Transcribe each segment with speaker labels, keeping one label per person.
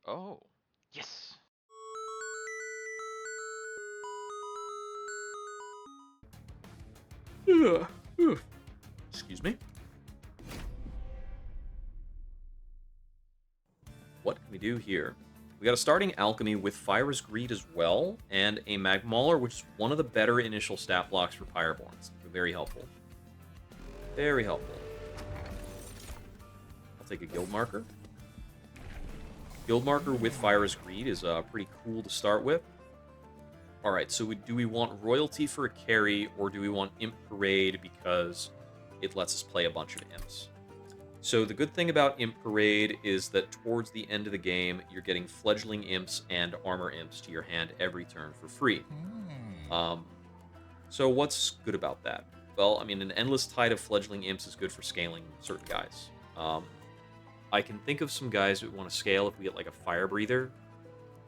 Speaker 1: Oh. Yes.
Speaker 2: Ugh. Ugh. Excuse me. What can we do here? We got a starting alchemy with Fire's Greed as well, and a Magmauler, which is one of the better initial stat blocks for Pyreborns. Very helpful. Very helpful. I'll take a guild marker. Guild marker with Fire's Greed is pretty cool to start with. Alright, so do we want Royalty for a carry, or do we want Imp Parade because it lets us play a bunch of Imps? So the good thing about Imp Parade is that towards the end of the game, you're getting Fledgling Imps and Armor Imps to your hand every turn for free. So what's good about that? Well, I mean, an endless tide of Fledgling Imps is good for scaling certain guys. I can think of some guys who want to scale if we get like a Fire Breather.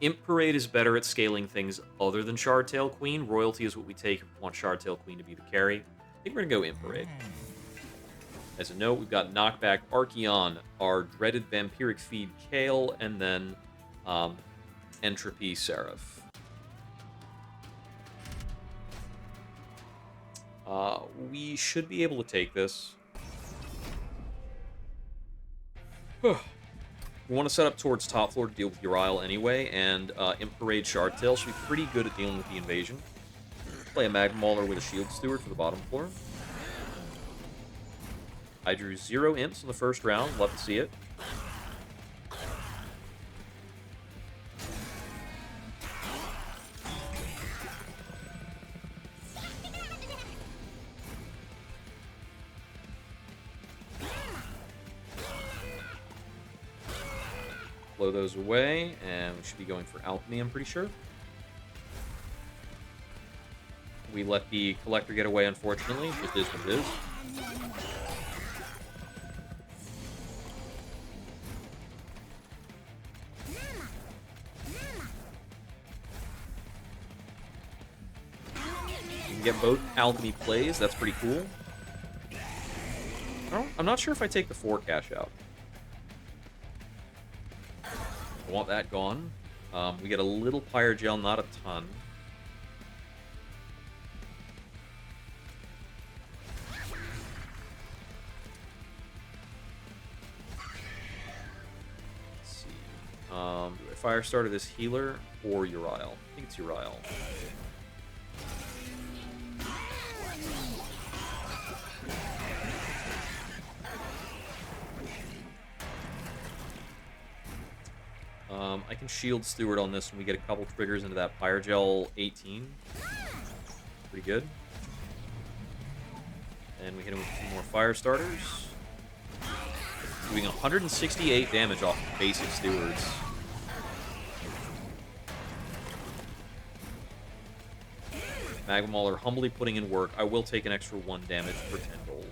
Speaker 2: Imp Parade is better at scaling things other than Shardtail Queen. Royalty is what we take if we want Shardtail Queen to be the carry. I think we're going to go Imp Parade. As a note, we've got Knockback Archeon, our dreaded Vampiric Feed Kale, and then Entropy Seraph. We should be able to take this. We want to set up towards top floor to deal with Uriel anyway, and Imp Parade Shardtail should be pretty good at dealing with the invasion. Play a Magma Mauler with a Shield Steward for the bottom floor. I drew 0 imps in the first round. Love to see it. Blow those away, and we should be going for Alchemy, I'm pretty sure. We let the Collector get away, unfortunately. It is what it is. Get both alchemy plays. That's pretty cool. I'm not sure if I take the 4 cash out. I want that gone. We get a little Pyre Gel, not a ton. Let's see. Do I Fire Starter this healer or Uriel? I think it's Uriel. I can Shield Steward on this when we get a couple triggers into that Pyre Gel 18. Pretty good. And we hit him with 2 more Fire Starters. Doing 168 damage off of basic Stewards. Magma Mauler humbly putting in work. I will take an extra 1 damage for 10 gold.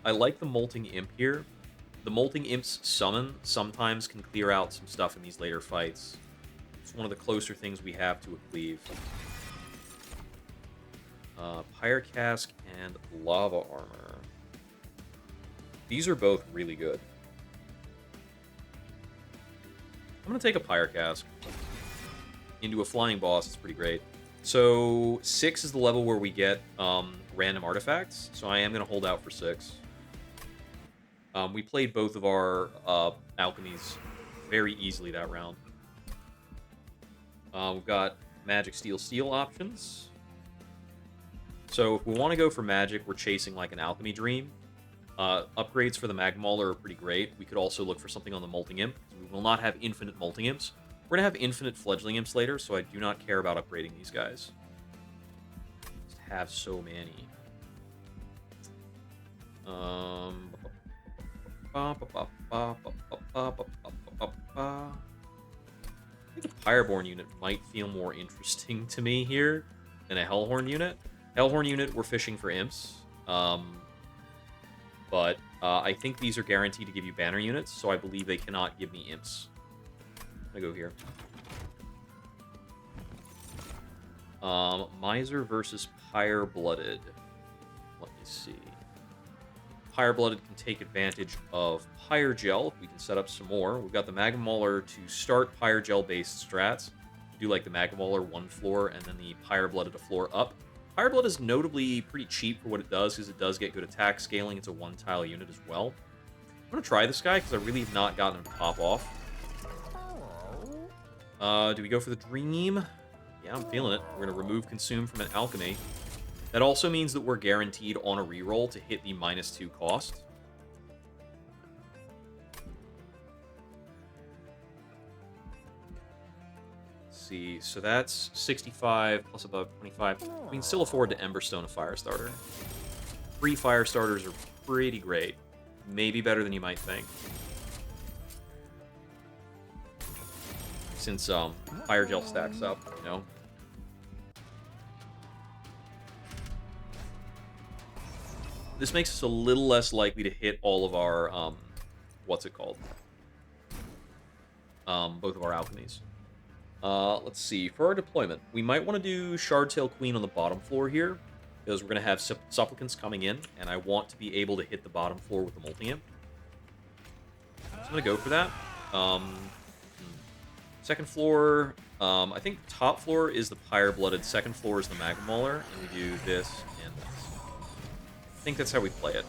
Speaker 2: I like the Molting Imp here. The Molting Imp's summon sometimes can clear out some stuff in these later fights. It's one of the closer things we have to a cleave. Pyre Cask and Lava Armor. These are both really good. I'm going to take a Pyre Cask. Into a Flying Boss, it's pretty great. So 6 is the level where we get random artifacts, so I am going to hold out for 6. We played both of our alchemies very easily that round. We've got Magic, Steel, Steel options. So if we want to go for Magic, we're chasing like an Alchemy Dream. Upgrades for the Magma Mauler are pretty great. We could also look for something on the Molting Imp. We will not have infinite Molting Imps. We're going to have infinite Fledgling Imps later, so I do not care about upgrading these guys. Just have so many. I think a Pyreborn unit might feel more interesting to me here than a Hellhorn unit. Hellhorn unit, we're fishing for Imps. But I think these are guaranteed to give you banner units, so I believe they cannot give me Imps. I go here. Miser versus Pyreblooded. Let me see. Pyreblooded can take advantage of Pyre Gel. We can set up some more. We've got the Magma Mauler to start Pyre Gel-based strats. Do like the Magma Mauler 1 floor and then the Pyreblooded a floor up. Pyreblood is notably pretty cheap for what it does because it does get good attack scaling. It's a 1-tile unit as well. I'm going to try this guy because I really have not gotten him to pop off. Do we go for the Dream? Yeah, I'm feeling it. We're going to remove Consume from an Alchemy. That also means that we're guaranteed on a reroll to hit the -2 cost. Let's see, so that's 65 plus above 25. We can still afford to Emberstone a Firestarter. 3 Firestarters are pretty great. Maybe better than you might think. Since Fire Gel stacks up, you know? This makes us a little less likely to hit all of our, what's it called? Both of our alchemies. Let's see. For our deployment, we might want to do Shardtail Queen on the bottom floor here, because we're going to have Supplicants coming in, and I want to be able to hit the bottom floor with the Multi-Imp. So I'm going to go for that. Second floor, I think top floor is the Pyreblooded, second floor is the Magma Mauler, and we do this and this. I think that's how we play it.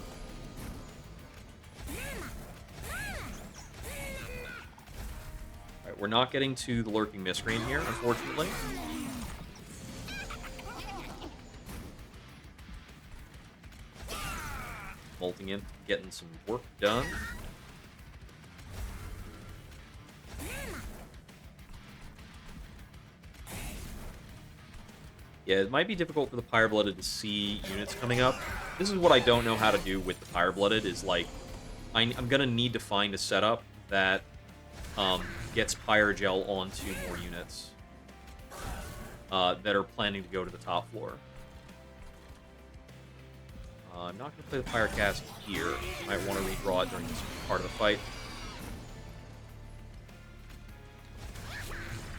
Speaker 2: Alright, we're not getting to the Lurking Miscreant here, unfortunately. Multi-Imp, getting some work done. Yeah, it might be difficult for the Pyreblooded to see units coming up. This is what I don't know how to do with the Pyreblooded, is like, I'm going to need to find a setup that gets Pyre Gel onto more units that are planning to go to the top floor. I'm not going to play the Pyrecast here. Might want to redraw it during this part of the fight.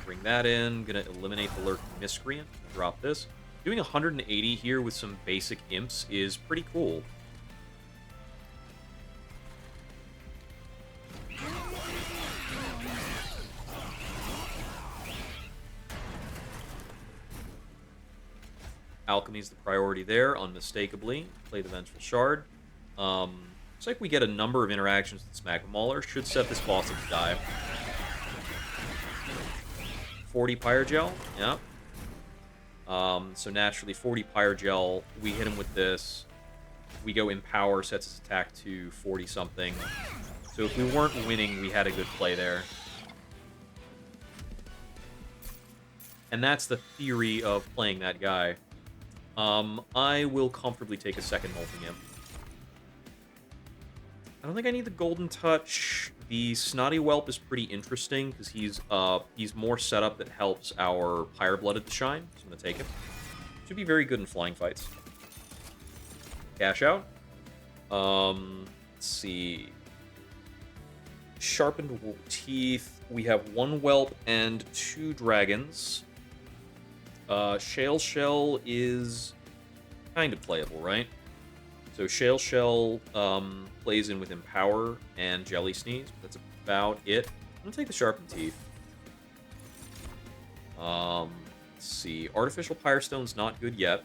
Speaker 2: Bring that in. Gonna eliminate the Lurking Miscreant. Drop this. Doing 180 here with some basic Imps is pretty cool. Alchemy's the priority there, unmistakably. Play the Vengeful Shard. Looks like we get a number of interactions with this Magma Mauler. Should set this boss up to die. 40 Pyre Gel, yeah. So naturally, 40 Pyre Gel, we hit him with this. We go Empower, sets his attack to 40-something. So if we weren't winning, we had a good play there. And that's the theory of playing that guy. I will comfortably take a second Multi-Imp. I don't think I need the Golden Touch. The Snotty Whelp is pretty interesting because he's more setup that helps our Pyreblooded to shine. So I'm gonna take him. Should be very good in flying fights. Cash out. Let's see. Sharpened Teeth. We have 1 Whelp and 2 Dragons. Shale Shell is kind of playable, right? So Shale Shell plays in with Empower and Jelly Sneeze. That's about it. I'm going to take the Sharpened Teeth. Let's see. Artificial Pyrestone's not good yet.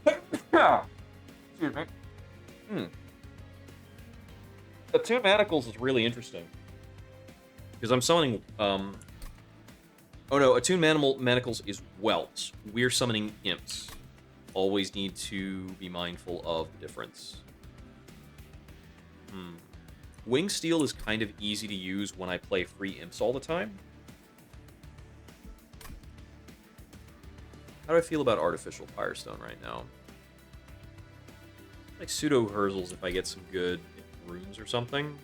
Speaker 2: Excuse me. Attune Manacles is really interesting. Because I'm summoning... oh no, Attune Manacles is Whelps. We're summoning Imps. Always need to be mindful of the difference. Wing Steel is kind of easy to use when I play free Imps all the time. How do I feel about Artificial Firestone right now? Like Pseudo Herzels if I get some good runes or something.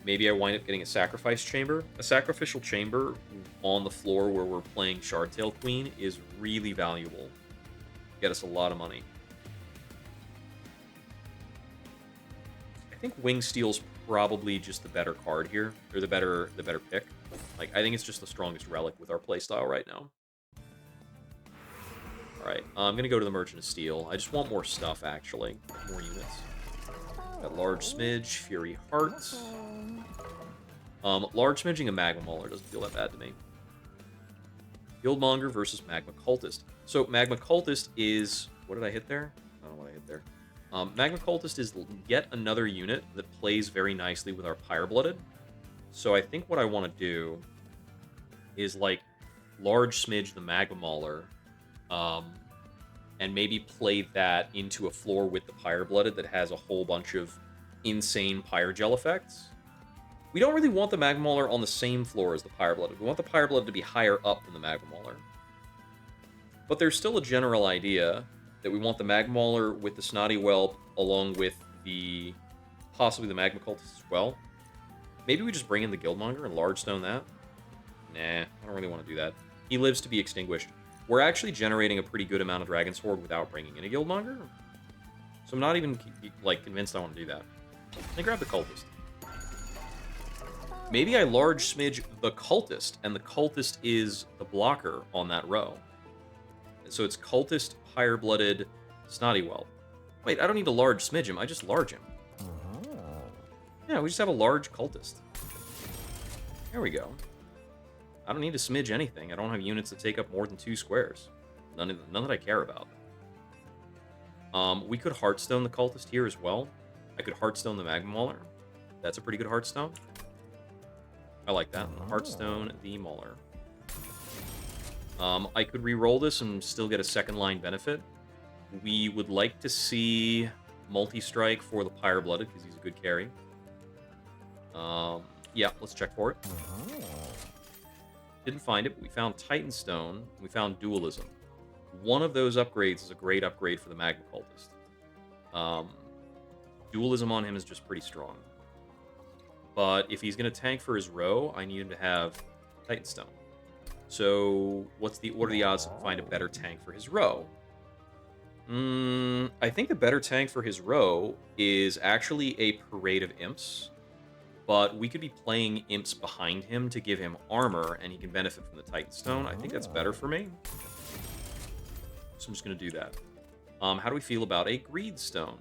Speaker 2: Maybe I wind up getting a Sacrifice Chamber. A Sacrificial Chamber on the floor where we're playing Shardtail Queen is really valuable. Get us a lot of money. I think Wing Steel's probably just the better card here, or the better pick. Like, I think it's just the strongest relic with our playstyle right now. Alright, I'm gonna go to the Merchant of Steel. I just want more stuff, actually. More units. Got Large Smidge, Fury Hearts. Large Smidging a Magma Mauler doesn't feel that bad to me. Guildmonger versus Magma Cultist. So, Magma Cultist is... What did I hit there? I don't know what I hit there. Magma Cultist is yet another unit that plays very nicely with our Pyreblooded. So I think what I want to do is, like, Large Smidge the Magma Mauler, and maybe play that into a floor with the Pyreblooded that has a whole bunch of insane Pyrogel effects. We don't really want the Magma Mauler on the same floor as the Pyreblooded. We want the Pyreblooded to be higher up than the Magma Mauler. But there's still a general idea that we want the Magma Mauler with the Snotty Whelp along with the... possibly the Magma Cultist as well. Maybe we just bring in the Guildmonger and Large Stone that? Nah, I don't really want to do that. He lives to be extinguished. We're actually generating a pretty good amount of Dragon's Horde without bringing in a Guildmonger. So I'm not even, like, convinced I want to do that. Let me grab the Cultist. Maybe I Large Smidge the Cultist, and the Cultist is the blocker on that row. So it's Cultist, Pyreblooded, Snotty Whelp. Wait, I don't need to Large Smidge him, I just Large him. Yeah, we just have a large Cultist. There we go. I don't need to smidge anything. I don't have units that take up more than 2 squares. None that I care about. We could Heartstone the Cultist here as well. I could Heartstone the Magma Mauler. That's a pretty good Heartstone. I like that. Heartstone the Mauler. I could re-roll this and still get a second line benefit. We would like to see multi-strike for the Pyreblooded because he's a good carry. Yeah, let's check for it. Didn't find it, but we found Titan Stone. We found Dualism. One of those upgrades is a great upgrade for the Magma Cultist. Dualism on him is just pretty strong. But if he's going to tank for his row, I need him to have Titan Stone. So, what are the odds to find a better tank for his row? I think the better tank for his row is actually a Parade of Imps. But we could be playing Imps behind him to give him armor, and he can benefit from the Titan Stone. I think that's better for me. So I'm just going to do that. How do we feel about a Greed Stone?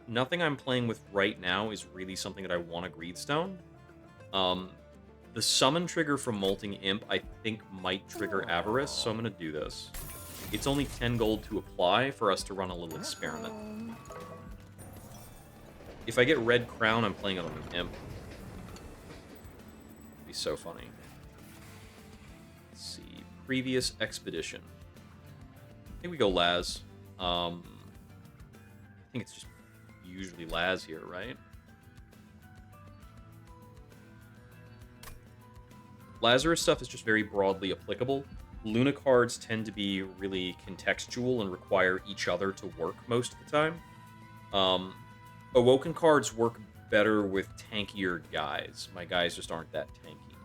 Speaker 2: Nothing I'm playing with right now is really something that I want a Greed Stone. The summon trigger from Molting Imp, I think, might trigger Avarice, so I'm going to do this. It's only 10 gold to apply for us to run a little experiment. If I get Red Crown, I'm playing it on an Imp. It'd be so funny. Let's see. Previous Expedition. I think we go Laz. I think it's just usually Laz here, right? Lazarus stuff is just very broadly applicable. Luna cards tend to be really contextual and require each other to work most of the time. Awoken cards work better with tankier guys. My guys just aren't that tanky.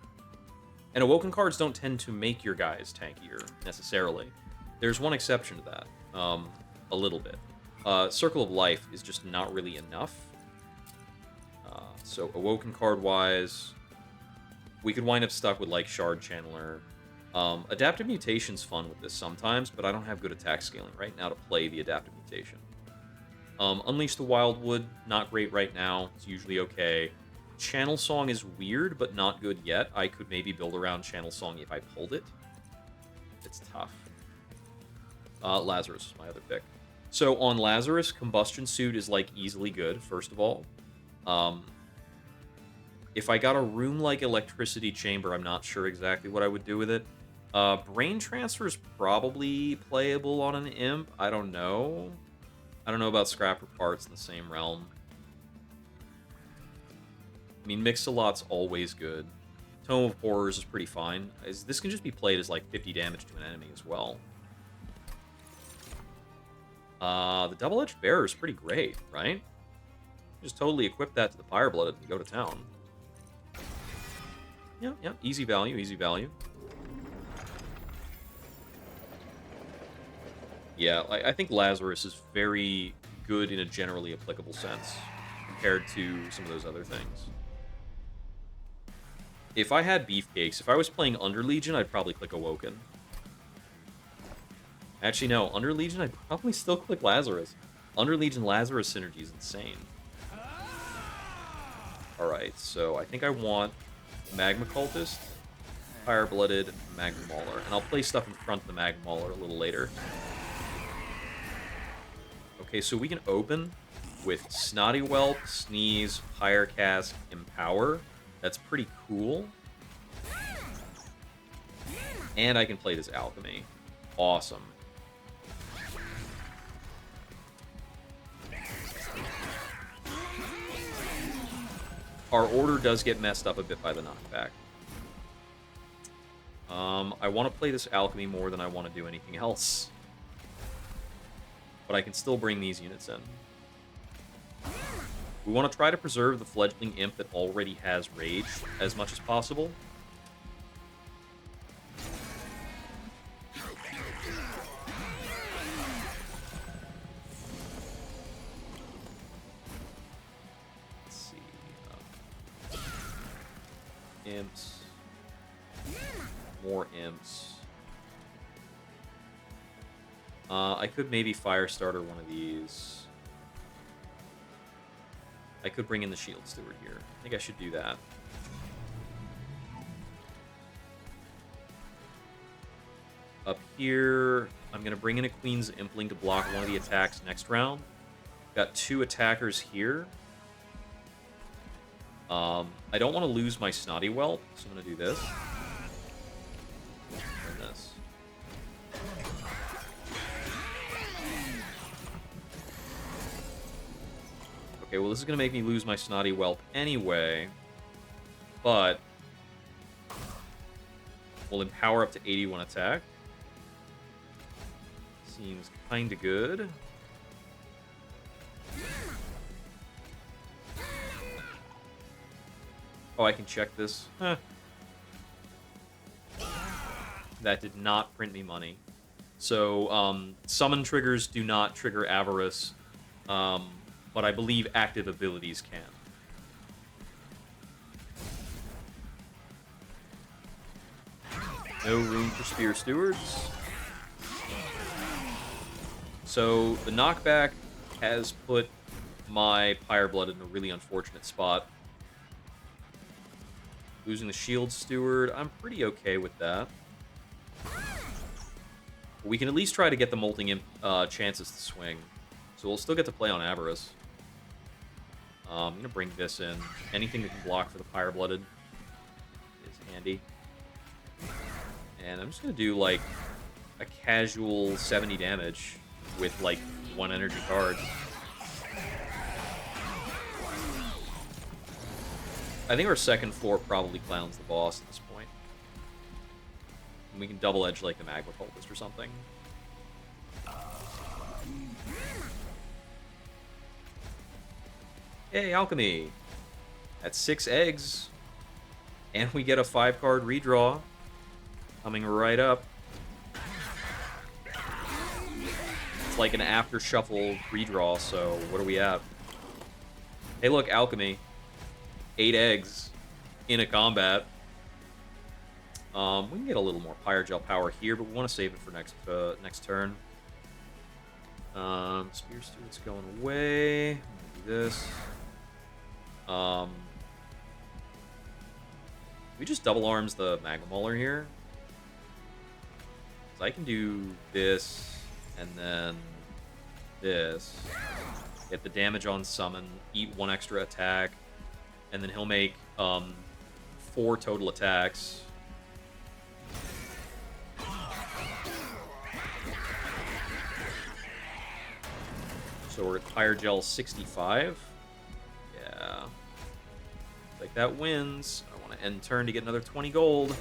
Speaker 2: And Awoken cards don't tend to make your guys tankier, necessarily. There's one exception to that. A little bit. Circle of Life is just not really enough. So Awoken card-wise, we could wind up stuck with, like, Shard Channeler. Adaptive Mutation's fun with this sometimes, but I don't have good attack scaling right now to play the Adaptive Mutation. Unleash the Wildwood, not great right now. It's usually okay. Channel Song is weird, but not good yet. I could maybe build around Channel Song if I pulled it. It's tough. Lazarus is my other pick. So on Lazarus, Combustion Suit is, like, easily good, first of all. If I got a room like Electricity Chamber, I'm not sure exactly what I would do with it. Brain Transfer is probably playable on an Imp. I don't know. I don't know about Scrapper Parts in the same realm. I mean, Mix-a-Lot's always good. Tome of Horrors is pretty fine. This can just be played as, like, 50 damage to an enemy as well. The Double-Edged Bearer is pretty great, right? Just totally equip that to the Pyreblooded and go to town. Yeah, easy value, easy value. Yeah, I think Lazarus is very good in a generally applicable sense compared to some of those other things. If I had Beefcakes, if I was playing Under Legion, I'd probably click Awoken. Actually, no. Under Legion, I'd probably still click Lazarus. Under Legion Lazarus synergy is insane. Alright, so I think I want Magma Cultist, Pyreblooded, Magma Mauler. And I'll play stuff in front of the Magma Mauler a little later. Okay, so we can open with Snotty Whelp, Sneeze, Pyre Cask, Empower. That's pretty cool. And I can play this Alchemy. Awesome. Our order does get messed up a bit by the knockback. I want to play this Alchemy more than I want to do anything else. But I can still bring these units in. We want to try to preserve the fledgling imp that already has rage as much as possible. Let's see. Imps. More imps. I could maybe Firestarter one of these. I could bring in the Shield Steward here. I think I should do that. Up here, I'm going to bring in a Queen's Impling to block one of the attacks next round. Got 2 attackers here. I don't want to lose my Snotty Whelp, so I'm going to do this. And this. Okay, well, this is going to make me lose my Snotty Whelp anyway. But we'll empower up to 81 attack. Seems kind of good. Oh, I can check this. Huh. That did not print me money. So, summon triggers do not trigger Avarice, but I believe active abilities can. No room for Spear Stewards. So, the knockback has put my Pyreblooded in a really unfortunate spot. Losing the Shield Steward, I'm pretty okay with that. We can at least try to get the Molting Imp chances to swing. So we'll still get to play on Avarice. I'm going to bring this in. Anything that can block for the Pyreblooded is handy. And I'm just going to do, like, a casual 70 damage with, like, 1 energy card. I think our second floor probably clowns the boss at this point. And we can double edge like the Magma Cultist or something. Hey, Alchemy! That's 6 eggs. And we get a 5-card redraw. Coming right up. It's like an after shuffle redraw, so what are we at? Hey look, Alchemy. 8 eggs in a combat. We can get a little more Pyrogel power here, but we want to save it for next turn. Spear Steward's going away. I'm gonna do this. We just double arms the Magma Mauler here. So I can do this and then this. Get the damage on summon, eat 1 extra attack. And then he'll make 4 total attacks. So we're at Pyrogel 65. Yeah. Like that wins. I want to end turn to get another 20 gold.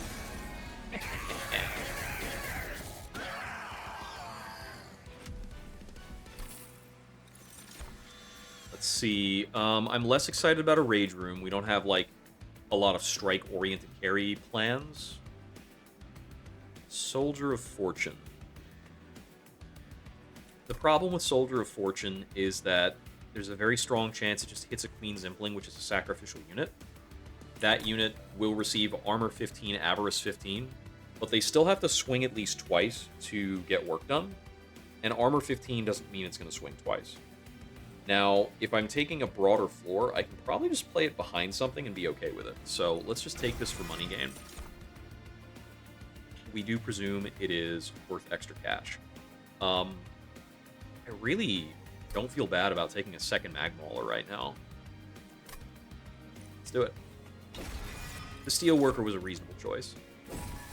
Speaker 2: Let's see. I'm less excited about a Rage Room. We don't have, like, a lot of strike-oriented carry plans. Soldier of Fortune. The problem with Soldier of Fortune is that there's a very strong chance it just hits a Queen's Impling, which is a sacrificial unit. that unit will receive Armor 15, Avarice 15, but they still have to swing at least twice to get work done, and Armor 15 doesn't mean it's going to swing twice. Now, if I'm taking a broader floor, I can probably just play it behind something and be okay with it. So let's just take this for money gain. We do presume it is worth extra cash. I really don't feel bad about taking a second Mag Mauler right now. Let's do it. The Steel Worker was a reasonable choice.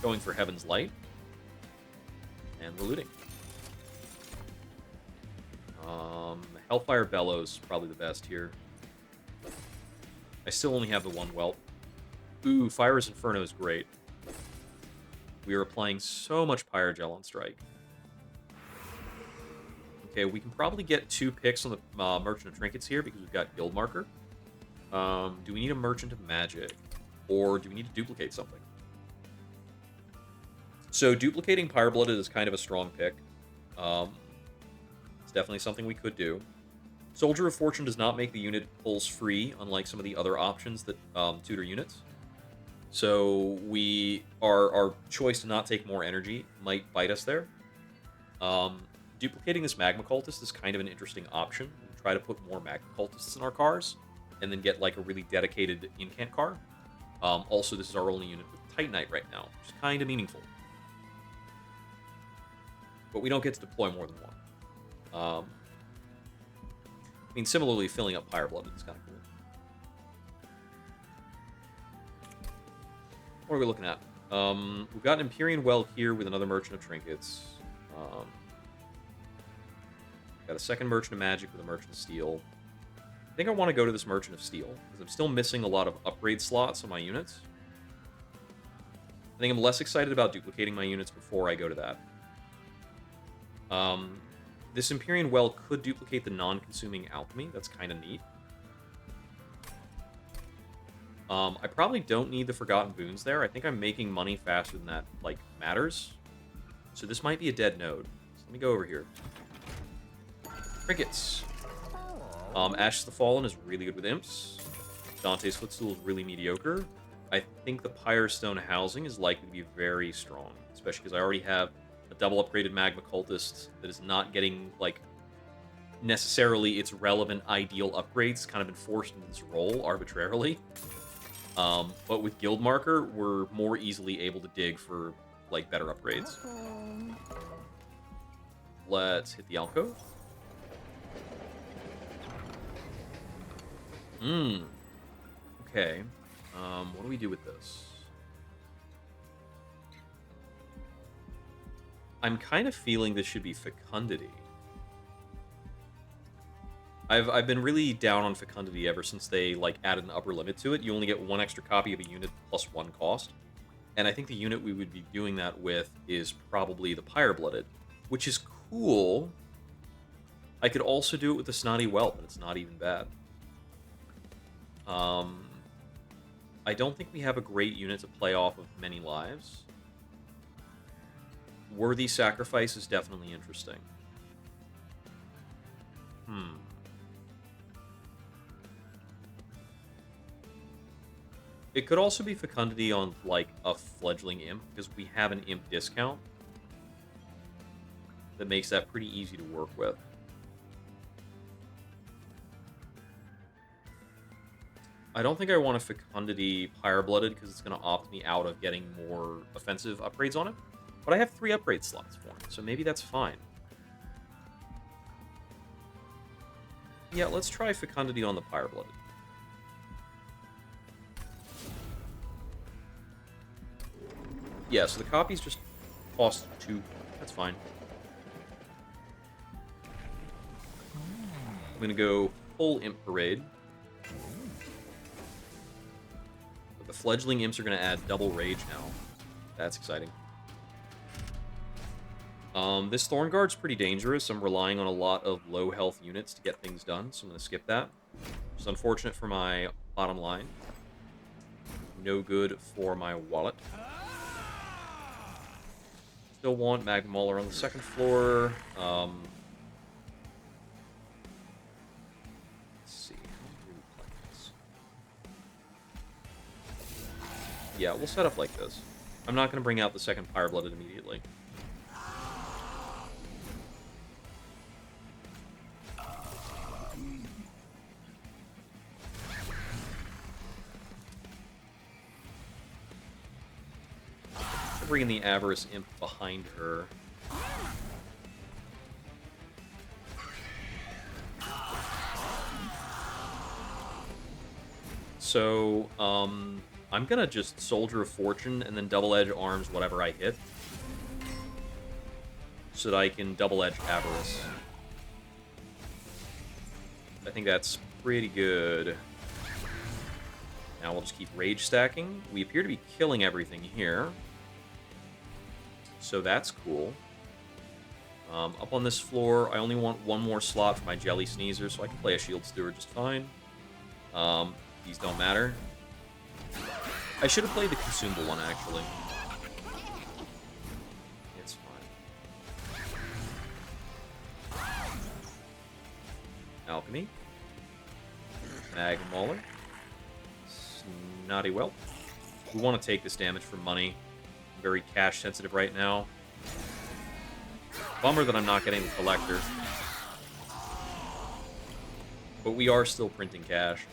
Speaker 2: Going for Heaven's Light. And we're looting. Hellfire Bellows, probably the best here. I still only have the one whelp. Ooh, Fire's Inferno is great. We are applying so much Pyrogel on strike. Okay, we can probably get 2 picks on the Merchant of Trinkets here because we've got Guild Marker. Do we need a Merchant of Magic? Or do we need to duplicate something? So duplicating Pyreblooded is kind of a strong pick. It's definitely something we could do. Soldier of Fortune does not make the unit pulls free, unlike some of the other options that tutor units. So our choice to not take more energy might bite us there. Duplicating this Magma Cultist is kind of an interesting option. We try to put more Magma Cultists in our cars, and then get like a really dedicated Incant car. Also, this is our only unit with Titanite right now, which is kind of meaningful. But we don't get to deploy more than one. I mean, similarly, filling up Pyreblooded is kind of cool. What are we looking at? We've got an Empyrean Well here with another Merchant of Trinkets. Got a second Merchant of Magic with a Merchant of Steel. I think I want to go to this Merchant of Steel, because I'm still missing a lot of upgrade slots on my units. I think I'm less excited about duplicating my units before I go to that. This Empyrean Well could duplicate the non-consuming alchemy. That's kind of neat. I probably don't need the Forgotten Boons there. I think I'm making money faster than that, like, matters. So this might be a dead node. So let me go over here. Trinkets. Ashes the Fallen is really good with Imps. Dante's Footstool is really mediocre. I think the Pyrestone Housing is likely to be very strong, especially because I already have a double upgraded Magma Cultist that is not getting, like, necessarily its relevant ideal upgrades, kind of been forced into this role arbitrarily. But with Guild Marker, we're more easily able to dig for, like, better upgrades. Let's hit the alcove. Okay. What do we do with this? I'm kind of feeling this should be Fecundity. I've been really down on Fecundity ever since they, like, added an upper limit to it. You only get 1 extra copy of a unit plus 1 cost. And I think the unit we would be doing that with is probably the Pyreblooded, which is cool. I could also do it with the Snotty Whelp, and it's not even bad. I don't think we have a great unit to play off of many lives. Worthy Sacrifice is definitely interesting. It could also be Fecundity on, like, a fledgling Imp, because we have an Imp discount that makes that pretty easy to work with. I don't think I want a Fecundity Pyreblooded because it's going to opt me out of getting more offensive upgrades on it. But I have 3 upgrade slots for it, so maybe that's fine. Yeah, let's try Fecundity on the Pyreblooded. Yeah, so the copies just cost 2. That's fine. I'm going to go full Imp Parade. But the fledgling Imps are going to add double Rage now. That's exciting. This Thornguard's pretty dangerous. I'm relying on a lot of low health units to get things done, so I'm going to skip that. It's unfortunate for my bottom line. No good for my wallet. Still want Magma Mauler on the 2nd floor. Let's see. Yeah, we'll set up like this. I'm not going to bring out the second Pyreblooded immediately. Bringing the Avarice Imp behind her. So, I'm gonna just Soldier of Fortune and then Double Edge Arms whatever I hit. So that I can Double Edge Avarice. I think that's pretty good. Now we'll just keep Rage stacking. We appear to be killing everything here. So that's cool. Up on this floor, I only want one more slot for my Jelly Sneezer, so I can play a Shield Steward just fine. These don't matter. I should have played the consumable one, actually. It's fine. Alchemy. Mag Mauler. Snotty Whelp. We want to take this damage for money. I'm very cash sensitive right now. Bummer that I'm not getting the Collector. But we are still printing cash.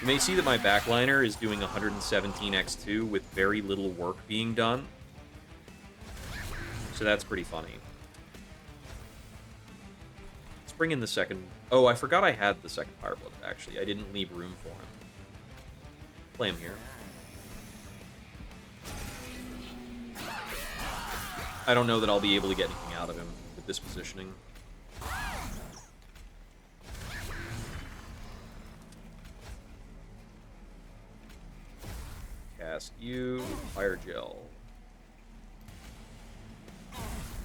Speaker 2: You may see that my backliner is doing 117x2 with very little work being done. So that's pretty funny. Let's bring in the second... Oh, I forgot I had the second Pyreblooded, actually. I didn't leave room for him. Play him here. I don't know that I'll be able to get anything out of him with this positioning. Cast you, Fire Gel.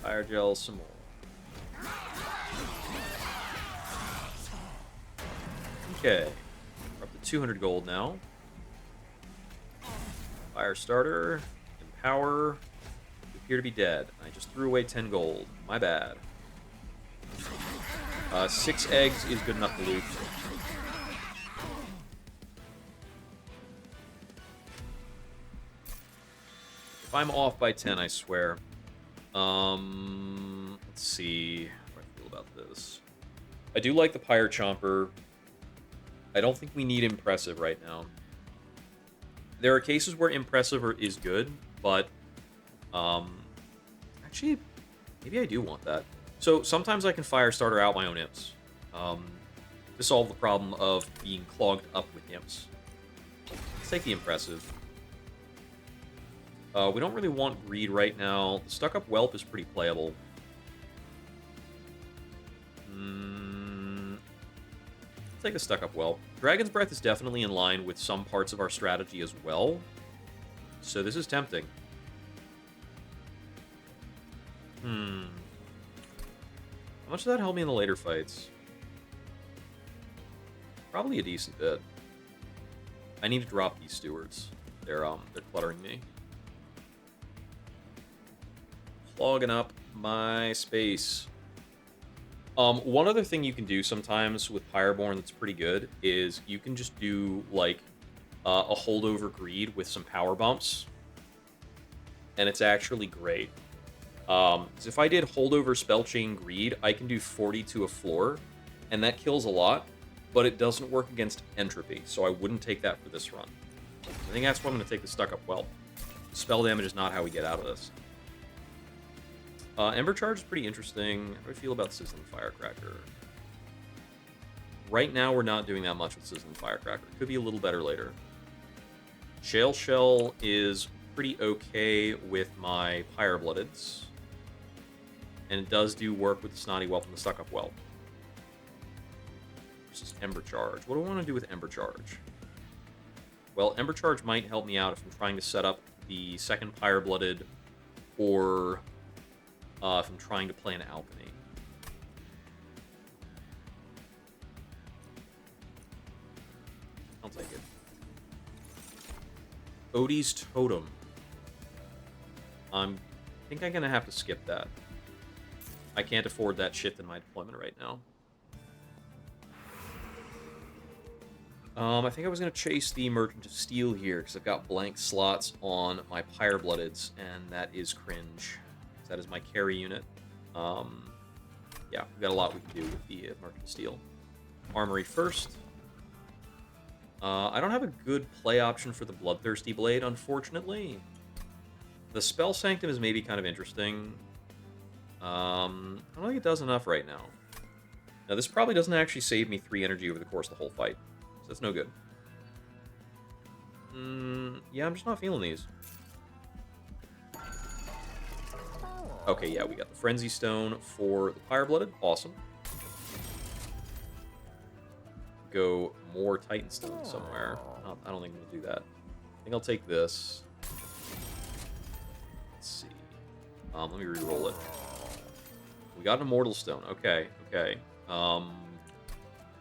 Speaker 2: Fire Gel some more. Okay. We're up to 200 gold now. Fire Starter. Empower. You appear to be dead. I just threw away 10 gold. My bad. 6 eggs is good enough to loot. If I'm off by 10, I swear. Let's see how I feel about this. I do like the Pyre Chomper. I don't think we need Impressive right now. There are cases where Impressive is good, but actually, maybe I do want that. So sometimes I can Firestarter out my own Imps to solve the problem of being clogged up with Imps. Let's take the Impressive. We don't really want Greed right now. The Stuck-Up Whelp is pretty playable. Take a Stuck-Up Whelp. Dragon's Breath is definitely in line with some parts of our strategy as well. So this is tempting. How much did that help me in the later fights? Probably a decent bit. I need to drop these stewards. They're cluttering me. Clogging up my space. One other thing you can do sometimes with Pyreborn that's pretty good is you can just do, like, a holdover Greed with some power bumps. And it's actually great. So if I did holdover Spellchain Greed, I can do 40 to a floor, and that kills a lot, but it doesn't work against Entropy, so I wouldn't take that for this run. I think that's why I'm going to take the Stuck-Up Whelp. Spell damage is not how we get out of this. Ember Charge is pretty interesting. How do I feel about Sizzling Firecracker? Right now, we're not doing that much with Sizzling Firecracker. Could be a little better later. Shale Shell is pretty okay with my Pyrebloodeds. And it does do work with the Snotty Whelp and the Stuck-Up Whelp. Versus Ember Charge. What do I want to do with Ember Charge? Well, Ember Charge might help me out if I'm trying to set up the second Pyreblooded, or if I'm trying to play an Alchemy. I'll take it. Odie's Totem. I think I'm going to have to skip that. I can't afford that shift in my deployment right now. I think I was going to chase the Merchant of Steel here, because I've got blank slots on my Pyrebloodeds, and that is cringe. That is my carry unit. Yeah, we've got a lot we can do with the Merchant of Steel. Armory first. I don't have a good play option for the Bloodthirsty Blade, unfortunately. The Spell Sanctum is maybe kind of interesting. I don't think it does enough right now. Now, this probably doesn't actually save me 3 energy over the course of the whole fight. So that's no good. Yeah, I'm just not feeling these. Okay, yeah, we got the Frenzy Stone for the Pyreblooded. Awesome. Go more Titan Stone somewhere. I don't think I'm going to do that. I think I'll take this. Let's see. Let me re-roll it. We got an Immortal Stone. Okay, okay.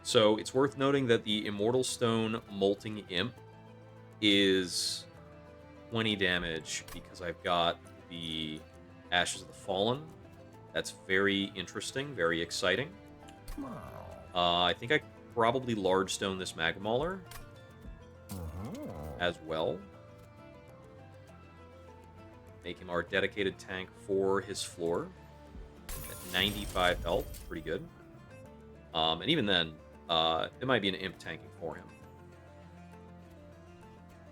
Speaker 2: So it's worth noting that the Immortal Stone Molting Imp is 20 damage because I've got the Ashes of the Fallen. That's very interesting, very exciting. I think I probably Large Stone this Magma Mauler as well. Make him our dedicated tank for his floor at 95 health. Pretty good. And even then, it might be an Imp tanking for him.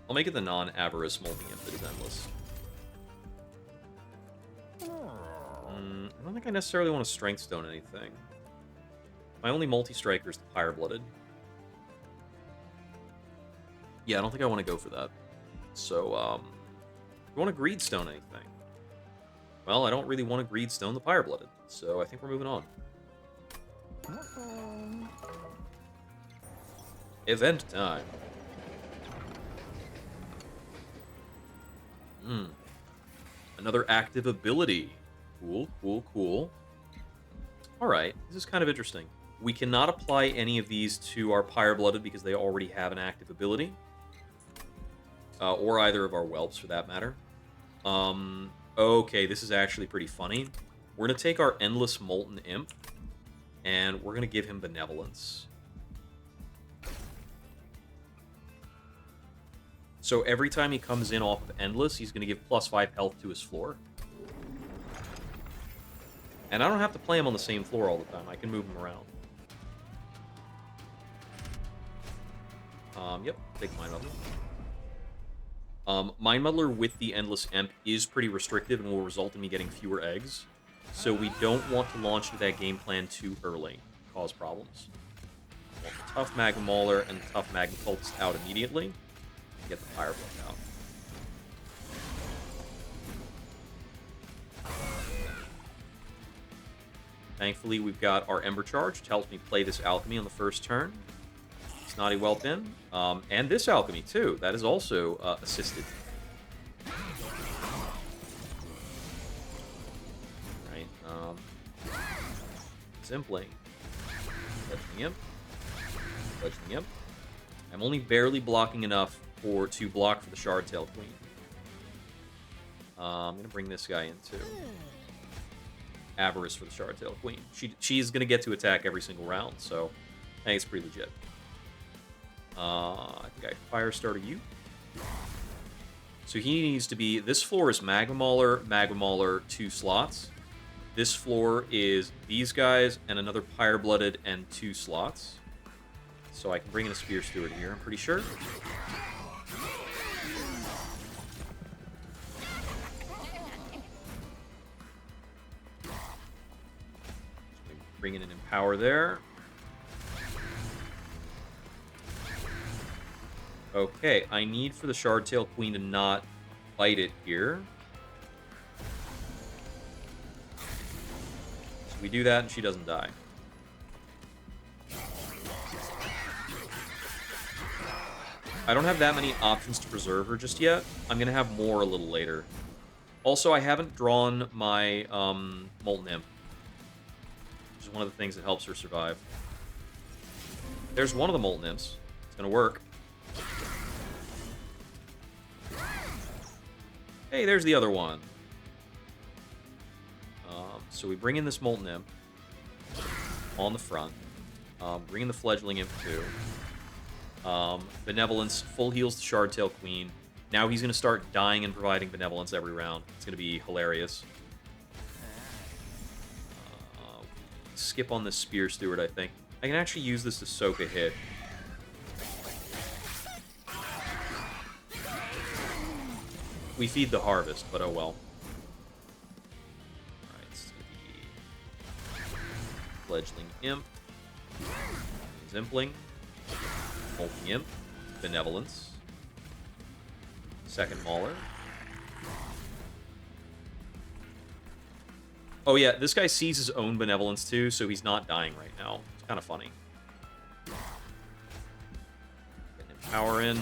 Speaker 2: I'll make it the non-Avarice Molting Imp that is endless. I don't think I necessarily want to Strength Stone anything. My only multi-striker is the Pyreblooded. Yeah, I don't think I want to go for that. So, do I want to Greed Stone anything? Well, I don't really want to Greed Stone the Pyreblooded, so I think we're moving on. Event time. Another active ability. Cool, cool, cool. Alright, this is kind of interesting. We cannot apply any of these to our Pyreblooded because they already have an active ability. Or either of our whelps, for that matter. Okay, this is actually pretty funny. We're going to take our Endless Molten Imp, and we're going to give him Benevolence. So every time he comes in off of Endless, he's going to give +5 health to his floor. And I don't have to play him on the same floor all the time. I can move him around. Yep, take Mind Muddler. Mind Muddler with the Endless Imp is pretty restrictive and will result in me getting fewer eggs. So we don't want to launch into that game plan too early. Cause problems. Want the tough Magma Mauler and the tough Magma Cultist out immediately. And get the Pyreblood out. Thankfully, we've got our Ember Charge, which helps me play this Alchemy on the first turn. Snotty Whelp in. And this Alchemy, too. That is also assisted. Right. Simply. Fledgling Imp. Fledgling Imp. I'm only barely blocking enough to block for the Shardtail Queen. I'm going to bring this guy in, too. Avarice for the Shardtail Queen. She's going to get to attack every single round, so I think it's pretty legit. I think I Firestarter you. So he needs to be... This floor is Magma Mauler, 2 slots. This floor is these guys and another Pyreblooded and 2 slots. So I can bring in a Spear Steward here, I'm pretty sure. Bring in an Empower there. Okay, I need for the Shardtail Queen to not bite it here. So we do that and she doesn't die. I don't have that many options to preserve her just yet. I'm going to have more a little later. Also, I haven't drawn my Molten Imp, which is one of the things that helps her survive. There's one of the Molten Imps. It's going to work. Hey, there's the other one. So we bring in this Molten Imp on the front. Bring in the Fledgling Imp too. Benevolence, full heals the Shardtail Queen. Now he's going to start dying and providing Benevolence every round. It's going to be hilarious. Skip on this Spear Steward, I think. I can actually use this to soak a hit. We feed the Harvest, but oh well. Alright, it's going to be Fledgling Imp. Zimpling. Molten Imp. Benevolence. Second Mauler. Oh yeah, this guy sees his own Benevolence too, so he's not dying right now. It's kind of funny. Getting him power in.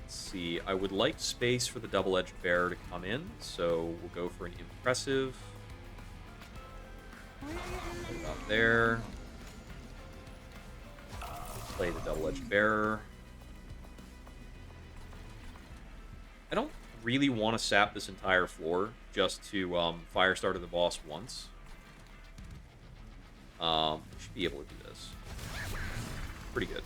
Speaker 2: Let's see, I would like space for the Double-Edged Bearer to come in, so we'll go for an Impressive. About there. Play the Double-Edged Bearer. I don't really want to sap this entire floor just to Firestarter the boss once. Should be able to do this. Pretty good.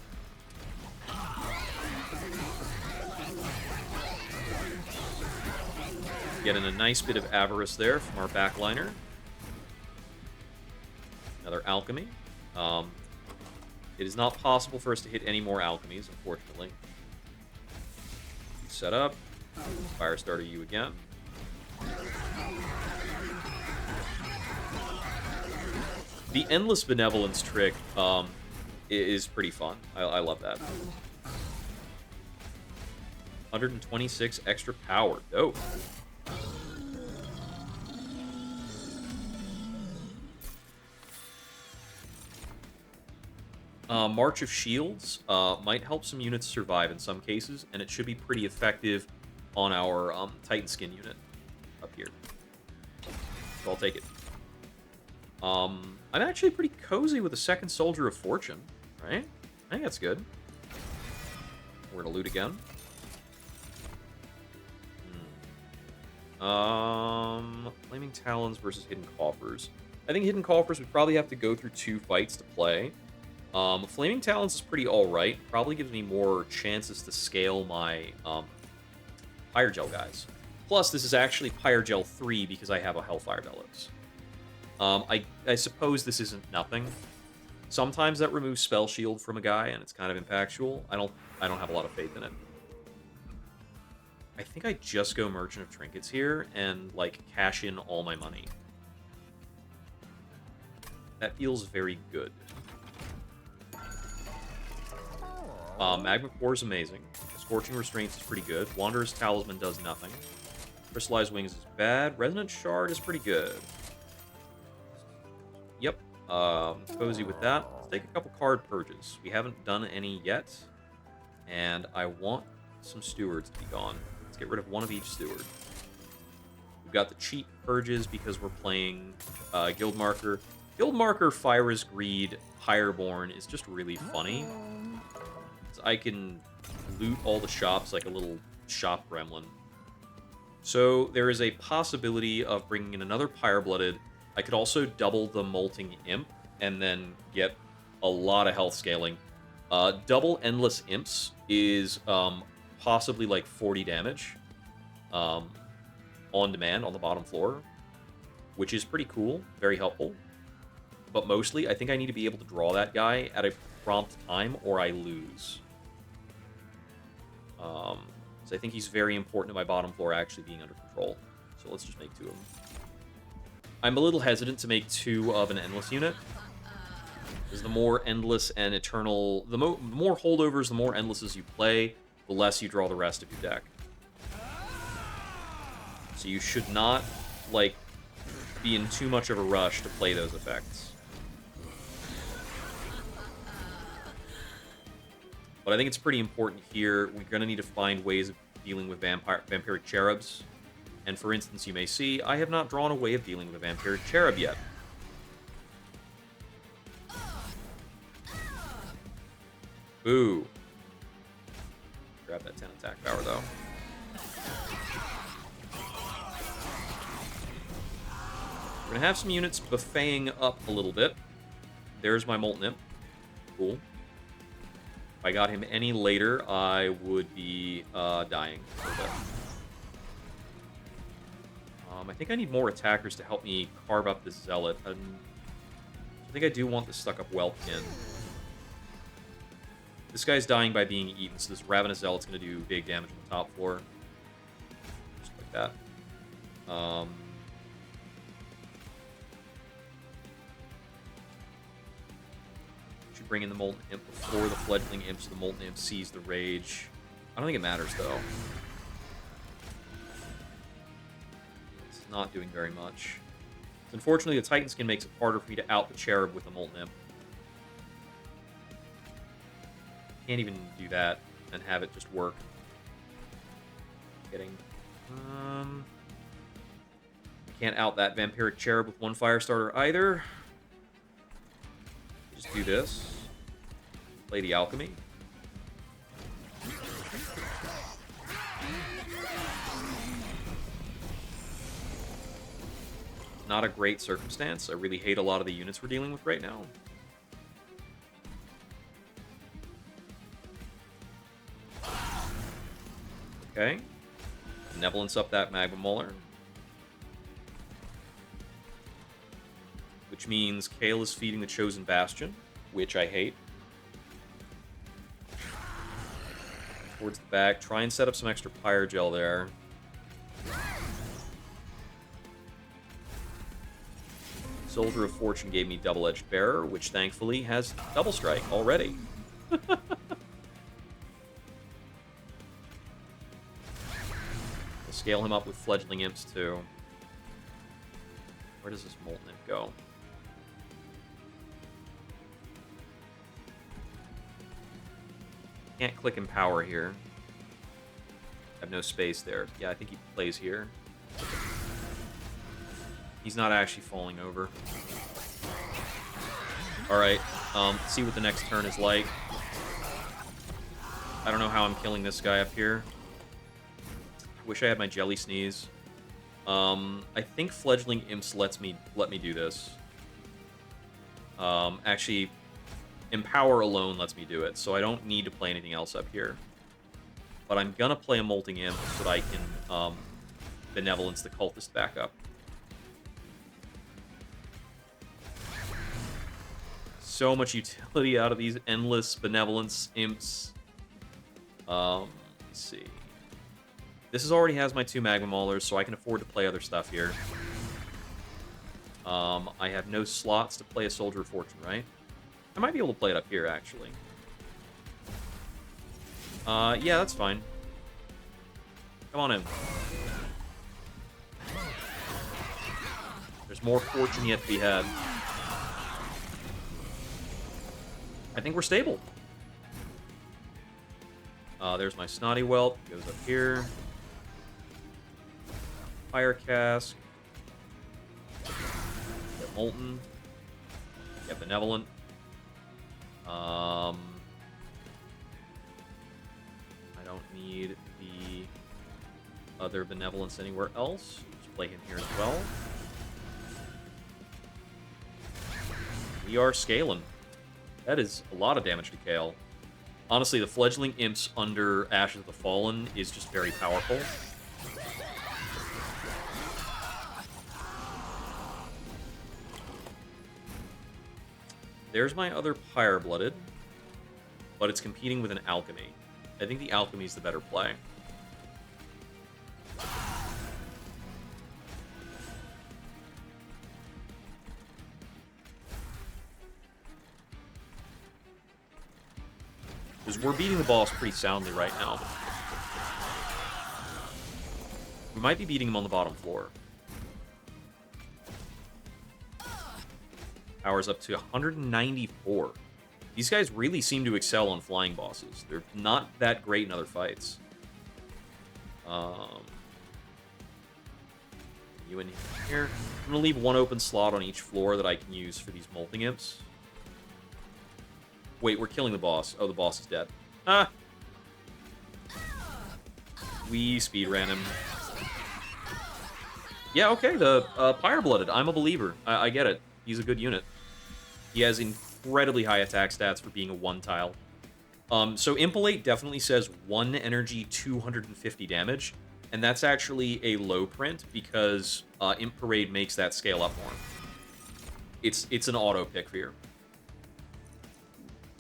Speaker 2: Getting a nice bit of Avarice there from our backliner. Another Alchemy. It is not possible for us to hit any more Alchemies, unfortunately. Set up. Firestarter you again. The Endless Benevolence trick is pretty fun. I love that. 126 extra power. Dope. March of Shields might help some units survive in some cases, and it should be pretty effective on our Titan Skin unit up here. So I'll take it. I'm actually pretty cozy with a second Soldier of Fortune, right? I think that's good. We're gonna loot again. Flaming Talons versus Hidden Coffers. I think Hidden Coffers would probably have to go through 2 fights to play. Flaming Talons is pretty alright. Probably gives me more chances to scale my Pyregel guys. Plus, this is actually Pyregel 3 because I have a Hellfire Bellows. I suppose this isn't nothing. Sometimes that removes Spell Shield from a guy, and it's kind of impactful. I don't have a lot of faith in it. I think I just go Merchant of Trinkets here and, like, cash in all my money. That feels very good. Magma Core is amazing. Scorching Restraints is pretty good. Wanderer's Talisman does nothing. Crystallized Wings is bad. Resonant Shard is pretty good. Yep. Cozy with that. Let's take a couple card purges. We haven't done any yet. And I want some stewards to be gone. Let's get rid of one of each steward. We've got the cheap purges because we're playing Guildmarker. Guildmarker, Fyra's Greed, Hireborn is just really funny. I can loot all the shops like a little shop gremlin. So there is a possibility of bringing in another Pyreblooded. I could also double the Molting Imp and then get a lot of health scaling. Double Endless Imps is possibly like 40 damage on demand on the bottom floor, which is pretty cool, very helpful. But mostly, I think I need to be able to draw that guy at a prompt time or I lose. So I think he's very important to my bottom floor actually being under control. So let's just make 2 of them. I'm a little hesitant to make 2 of an Endless unit. Because the more Endless and Eternal... The more holdovers, the more Endlesses you play, the less you draw the rest of your deck. So you should not, like, be in too much of a rush to play those effects. But I think it's pretty important here. We're going to need to find ways of dealing with Vampiric Cherubs. And for instance, you may see, I have not drawn a way of dealing with a Vampiric Cherub yet. Boo. Grab that 10 attack power, though. We're going to have some units buffeting up a little bit. There's my Molten Imp. Cool. If I got him any later, I would be dying a little bit. I think I need more attackers to help me carve up this Zealot. I think I do want the stuck-up Whelp in. This guy's dying by being eaten, so this Ravenous Zealot's going to do big damage on the top floor. Just like that. Should bring in the Molten Imp before the Fledgling Imp, so the Molten Imp sees the Rage. I don't think it matters, though. It's not doing very much. So unfortunately, the Titan Skin makes it harder for me to out the Cherub with the Molten Imp. Can't even do that and have it just work. Kidding. Can't out that Vampiric Cherub with one fire starter either. Just do this. Play the Alchemy. Not a great circumstance. I really hate a lot of the units we're dealing with right now. Okay. Benevolence up that Magma Mauler. Which means Kale is feeding the Chosen Bastion, which I hate. Towards the back. Try and set up some extra Pyrogel there. Soldier of Fortune gave me Double-Edged Bearer, which thankfully has Double Strike already. Scale him up with Fledgling Imps, too. Where does this Molten Imp go? Can't click Empower here. I have no space there. Yeah, I think he plays here. He's not actually falling over. Alright, see what the next turn is like. I don't know how I'm killing this guy up here. Wish I had my Jelly Sneeze. I think Fledgling Imps let me do this. Actually, Empower alone lets me do it, so I don't need to play anything else up here. But I'm gonna play a Molting Imp so that I can Benevolence the Cultist back up. So much utility out of these endless Benevolence Imps. Let's see. This already has my 2 Magma Maulers, so I can afford to play other stuff here. I have no slots to play a Soldier of Fortune, right? I might be able to play it up here, actually. Yeah, that's fine. Come on in. There's more fortune yet to be had. I think we're stable. There's my Snotty Whelp. Goes up here. Fire Cask. Get Molten. Get Benevolent. I don't need the other Benevolence anywhere else. Just play him here as well. We are scaling. That is a lot of damage to Kale. Honestly, the Fledgling Imps under Ashes of the Fallen is just very powerful. There's my other Pyreblooded, but it's competing with an Alchemy. I think the Alchemy is the better play. Because we're beating the boss pretty soundly right now. We might be beating him on the bottom floor. Power's up to 194. These guys really seem to excel on flying bosses. They're not that great in other fights. You in here. I'm going to leave one open slot on each floor that I can use for these Molting Imps. Wait, we're killing the boss. Oh, the boss is dead. Ah! We speed ran him. Yeah, okay, the Pyreblooded. I'm a believer. I get it. He's a good unit. He has incredibly high attack stats for being a one-tile. So Impalate definitely says 1 energy, 250 damage, and that's actually a low print because Imp Parade makes that scale up more. It's an auto pick here.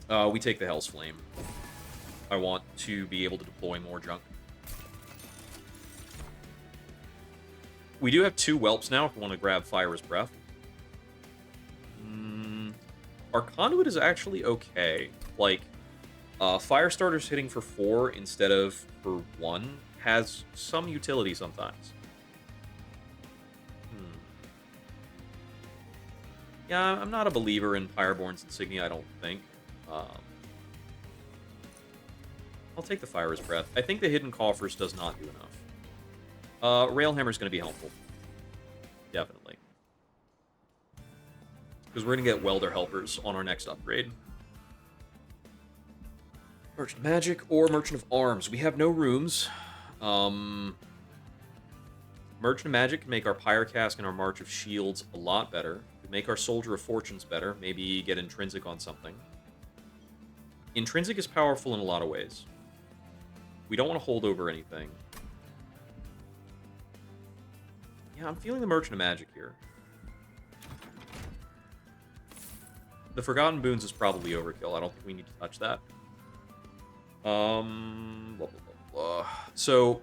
Speaker 2: We take the Hell's Flame. I want to be able to deploy more junk. We do have 2 Whelps now if we want to grab Fire's Breath. Our Conduit is actually okay. Like, Firestarters hitting for 4 instead of for 1 has some utility sometimes. Yeah, I'm not a believer in Pyreborn's Insignia, I don't think. I'll take the Fire's Breath. I think the Hidden Coffers does not do enough. Railhammer's going to be helpful. Definitely. Because we're going to get Welder Helpers on our next upgrade. Merchant of Magic or Merchant of Arms. We have no rooms. Merchant of Magic can make our Pyre Cask and our March of Shields a lot better. Could make our Soldier of Fortunes better. Maybe get Intrinsic on something. Intrinsic is powerful in a lot of ways. We don't want to hold over anything. Yeah, I'm feeling the Merchant of Magic here. The Forgotten Boons is probably overkill. I don't think we need to touch that. Blah, blah, blah, blah. So,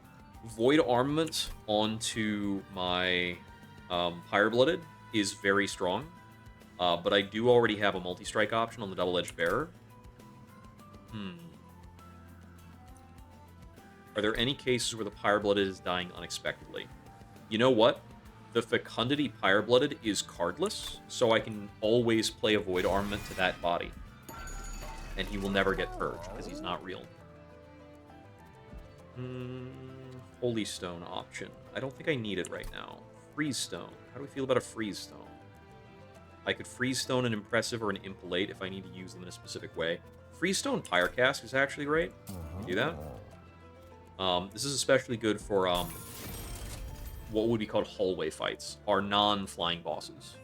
Speaker 2: Void Armament onto my Pyreblooded is very strong. But I do already have a multi-strike option on the Double-Edged Bearer. Are there any cases where the Pyreblooded is dying unexpectedly? You know what? The Fecundity Pyreblooded is cardless, so I can always play a Void Armament to that body. And he will never get purged, because he's not real. Holy Stone option. I don't think I need it right now. Freeze Stone. How do we feel about a Freeze Stone? I could Freeze Stone an Impressive or an Impalate if I need to use them in a specific way. Freeze Stone Pyre Cask is actually great. Do that. This is especially good for what would be called hallway fights, our non-flying bosses.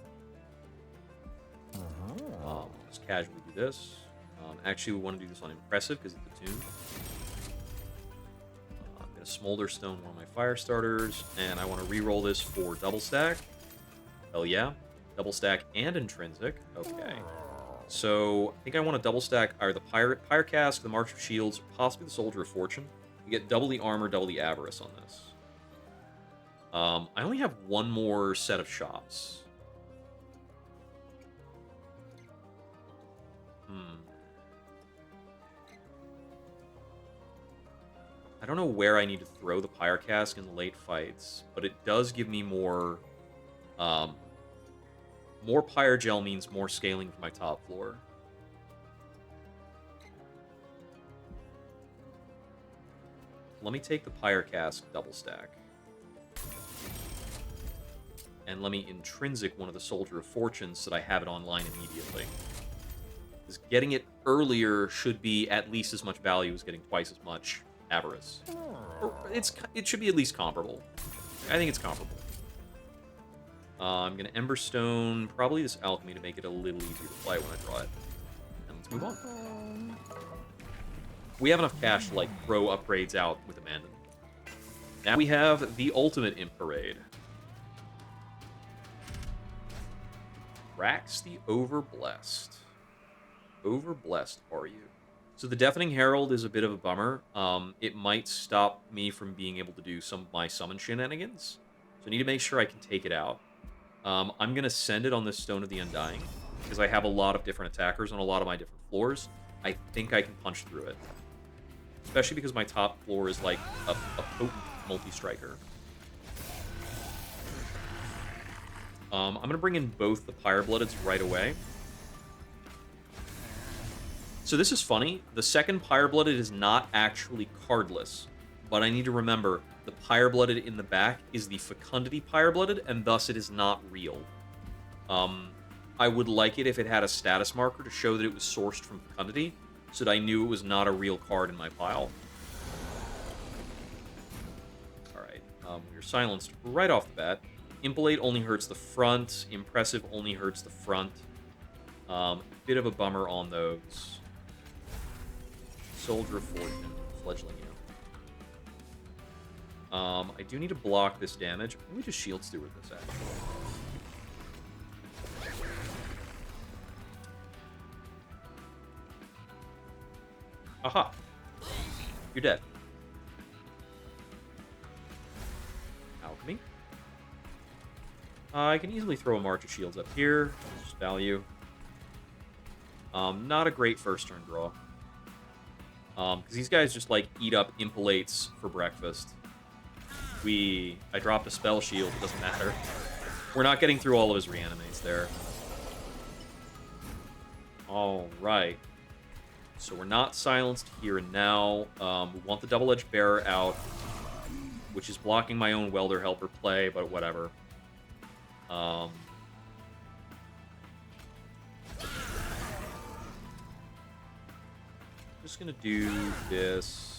Speaker 2: Just casually do this. Actually, we want to do this on Impressive because it's the tune. I'm going to Smolder Stone one of my fire starters, and I want to re-roll this for Double Stack. Hell yeah. Double Stack and Intrinsic. Okay. So, I think I want to double stack either the Pyre Cask, the March of Shields, or possibly the Soldier of Fortune. We get double the armor, double the avarice on this. I only have one more set of shops. I don't know where I need to throw the Pyre Cask in the late fights, but it does give me more... more Pyre Gel means more scaling for my top floor. Let me take the Pyre Cask double stack. And let me Intrinsic one of the Soldier of Fortunes so that I have it online immediately. Because getting it earlier should be at least as much value as getting twice as much Avarice. Or it should be at least comparable. I think it's comparable. I'm going to Emberstone, probably this Alchemy to make it a little easier to play when I draw it. And let's move on. We have enough cash to, like, throw upgrades out with Abandon. Now we have the ultimate Imp Parade. Rax the Overblessed. Overblessed, are you? So the Deafening Herald is a bit of a bummer. It might stop me from being able to do some of my summon shenanigans. So I need to make sure I can take it out. I'm going to send it on this Stone of the Undying, because I have a lot of different attackers on a lot of my different floors. I think I can punch through it. Especially because my top floor is like a potent multi-striker. I'm going to bring in both the Pyrebloodeds right away. So this is funny. The second Pyreblooded is not actually cardless, but I need to remember the Pyreblooded in the back is the Fecundity Pyreblooded, and thus it is not real. I would like it if it had a status marker to show that it was sourced from Fecundity, so that I knew it was not a real card in my pile. We are silenced right off the bat. Impalate only hurts the front. Impressive only hurts the front. Bit of a bummer on those. Soldier of Fortune, Fledgling Imp. I do need to block this damage. Let me just Shield Steward this, actually. Aha! You're dead. Alchemy. I can easily throw a March of Shields up here. Just value. Not a great first turn draw. Because these guys just, like, eat up Impalates for breakfast. I dropped a Spell Shield. It doesn't matter. We're not getting through all of his reanimates there. Alright. So we're not silenced here and now. We want the Double-Edged Bearer out, which is blocking my own Welder Helper play, but whatever. Just gonna do this.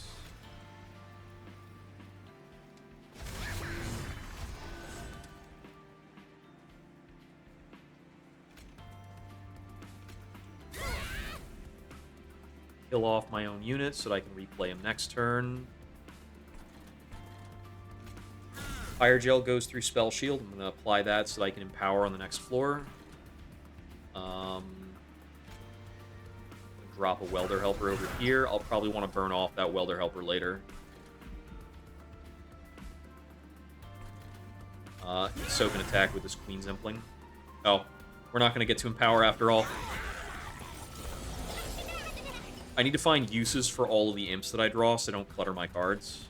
Speaker 2: Kill off my own units so that I can replay him next turn. Fire Gel goes through Spell Shield. I'm going to apply that so that I can empower on the next floor. Drop a Welder Helper over here. I'll probably want to burn off that Welder Helper later. Soak an attack with this Queen's Impling. Oh, we're not going to get to empower after all. I need to find uses for all of the imps that I draw so I don't clutter my cards.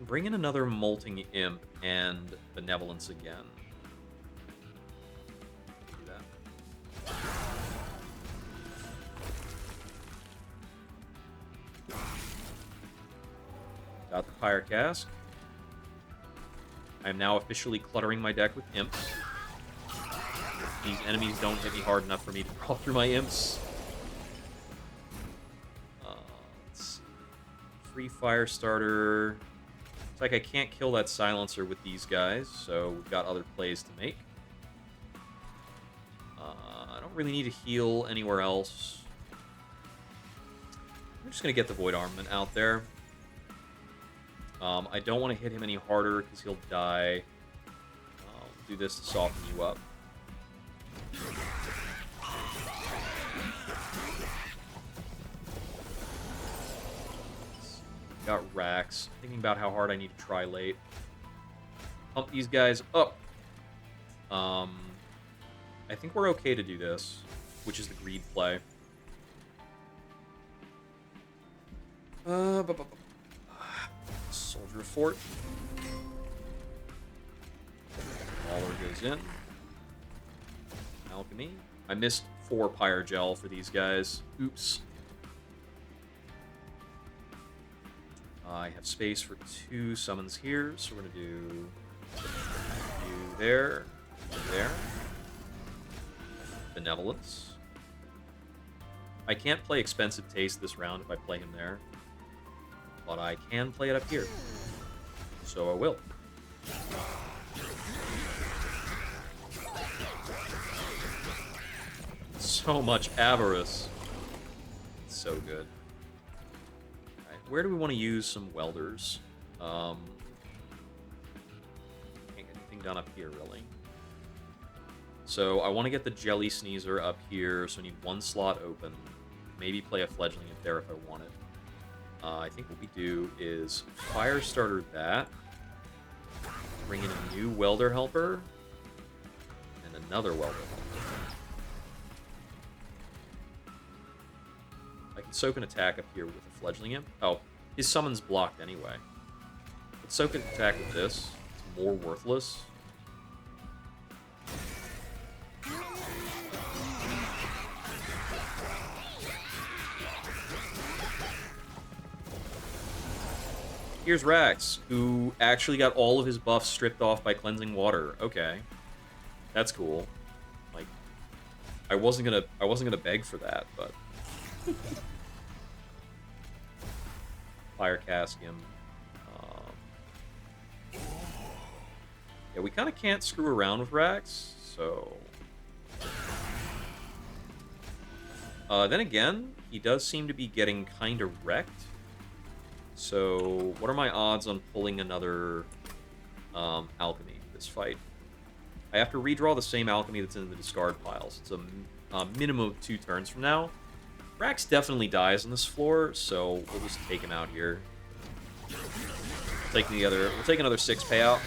Speaker 2: Bring in another Molting Imp and Benevolence again. Do that. Got the Pyre Cask. I am now officially cluttering my deck with imps. These enemies don't hit me hard enough for me to crawl through my imps. Let's see. Free Firestarter. It's like I can't kill that Silencer with these guys, so we've got other plays to make. I don't really need to heal anywhere else. I'm just going to get the Void Armament out there. I don't want to hit him any harder because he'll die. I'll do this to soften you up. Got racks. Thinking about how hard I need to try late. Pump these guys up. I think we're okay to do this, which is the greed play. Soldier of Fort. Mauler goes in. Alchemy. I missed 4 Pyre Gel for these guys. Oops. I have space for 2 summons here, so we're going to do you there, there. Benevolence. I can't play Expensive Taste this round if I play him there, but I can play it up here, so I will. So much Avarice. It's so good. Where do we want to use some welders? Can't get anything done up here, really. So I want to get the Jelly Sneezer up here, so I need 1 slot open. Maybe play a Fledgling up there if I want it. I think what we do is Firestarter that, bring in a new Welder Helper, and another Welder Helper. I can soak an attack up here with a Fledgling Imp. Oh, his summon's blocked anyway. Let's soak an attack with this. It's more worthless. Here's Rax, who actually got all of his buffs stripped off by Cleansing Water. Okay. That's cool. Like, I wasn't gonna beg for that, but Fire Cask him. Yeah, we kind of can't screw around with Rax, so... then again, he does seem to be getting kind of wrecked. So, what are my odds on pulling another alchemy this fight? I have to redraw the same alchemy that's in the discard piles. It's a minimum of 2 turns from now. Rax definitely dies on this floor, so we'll just take him out here. We'll take another 6 payout.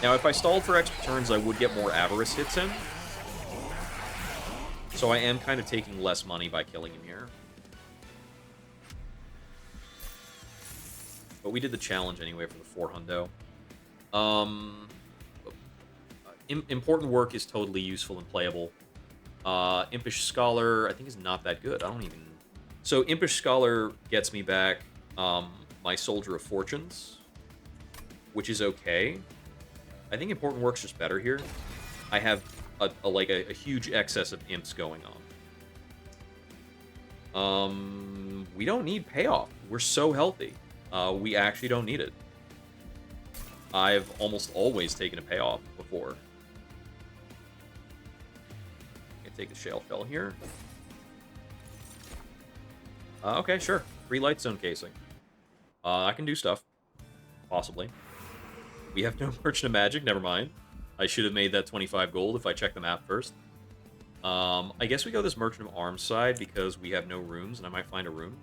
Speaker 2: Now, if I stalled for extra turns, I would get more Avarice hits in. So I am kind of taking less money by killing him here. But we did the challenge anyway for the 4 hundo. Important work is totally useful and playable. Impish Scholar, I think, is not that good. I don't even... So Impish Scholar gets me back my Soldier of Fortunes, which is okay. I think Important Work's just better here. I have a huge excess of Imps going on. We don't need payoff. We're so healthy. We actually don't need it. I've almost always taken a payoff before. Take the shell fell here. Okay, sure. 3 light stone casing. I can do stuff. Possibly. We have no Merchant of Magic, never mind. I should have made that 25 gold if I checked the map first. I guess we go this Merchant of Arms side because we have no rooms, and I might find a room.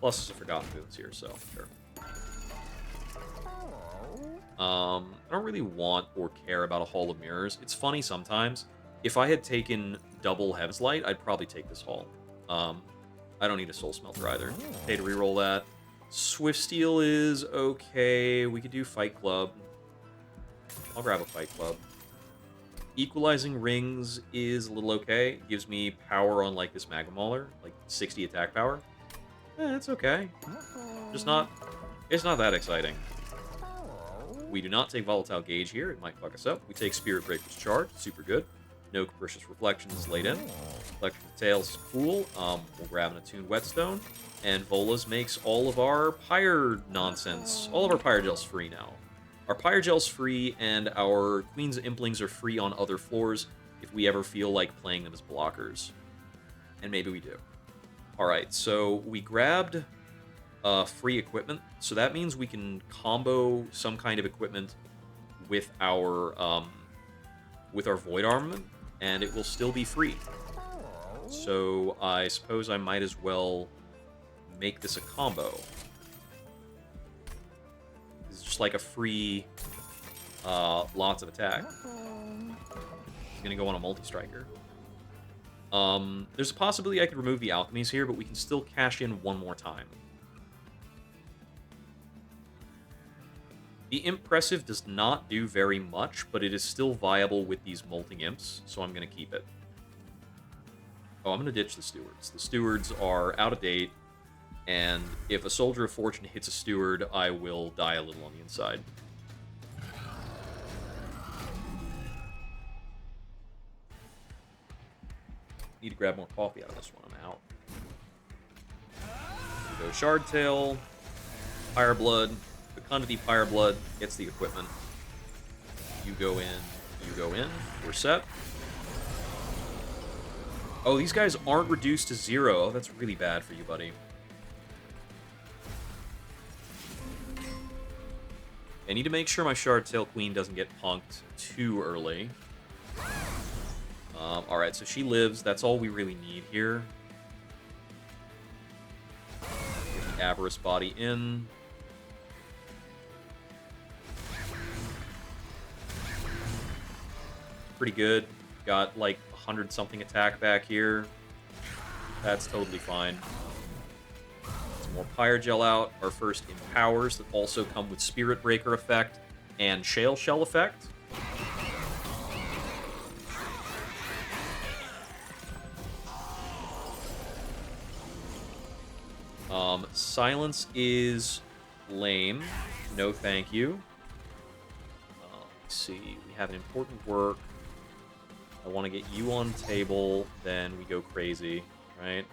Speaker 2: Plus, there's a Forgotten Boots here, so sure. I don't really want or care about a Hall of Mirrors. It's funny sometimes. If I had taken double Heaven's Light, I'd probably take this Hall. I don't need a Soul Smelter either. Okay, to reroll that. Swift Steel is okay. We could do Fight Club. I'll grab a Fight Club. Equalizing Rings is a little okay. It gives me power on, like, this Magma Mauler. Like, 60 attack power. It's okay. It's not that exciting. We do not take Volatile Gauge here. It might fuck us up. We take Spirit Breaker's Charge. Super good. No Capricious Reflections laid in. Reflection of Tails is cool. We'll grab an Attuned Whetstone. And Vola's makes all of our Pyre nonsense. All of our Pyre Gels free now. Our Pyre Gel's free, and our Queen's Implings are free on other floors if we ever feel like playing them as blockers. And maybe we do. Alright, so we grabbed free equipment. So that means we can combo some kind of equipment with our Void Armament, and it will still be free. So I suppose I might as well make this a combo. It's just like a free lots of attack. It's gonna go on a multi-striker. There's a possibility I could remove the alchemies here, but we can still cash in one more time. The Impressive does not do very much, but it is still viable with these Molting Imps, so I'm going to keep it. Oh, I'm going to ditch the Stewards. The Stewards are out of date, and if a Soldier of Fortune hits a Steward, I will die a little on the inside. Need to grab more coffee out of this one. I'm out. We go Shardtail, Pyreblood. Fecundity Pyreblood gets the equipment. You go in, you go in. We're set. Oh, these guys aren't reduced to 0. Oh, that's really bad for you, buddy. I need to make sure my Shardtail Queen doesn't get punked too early. Alright, so she lives. That's all we really need here. Get the Avarice body in. Pretty good. Got like 100-something attack back here. That's totally fine. Some more Pyre Gel out. Our first Empowers that also come with Spirit Breaker effect and Shale Shell effect. Silence is lame. No thank you. Let's see. We have an important work. I want to get you on table, then we go crazy, right?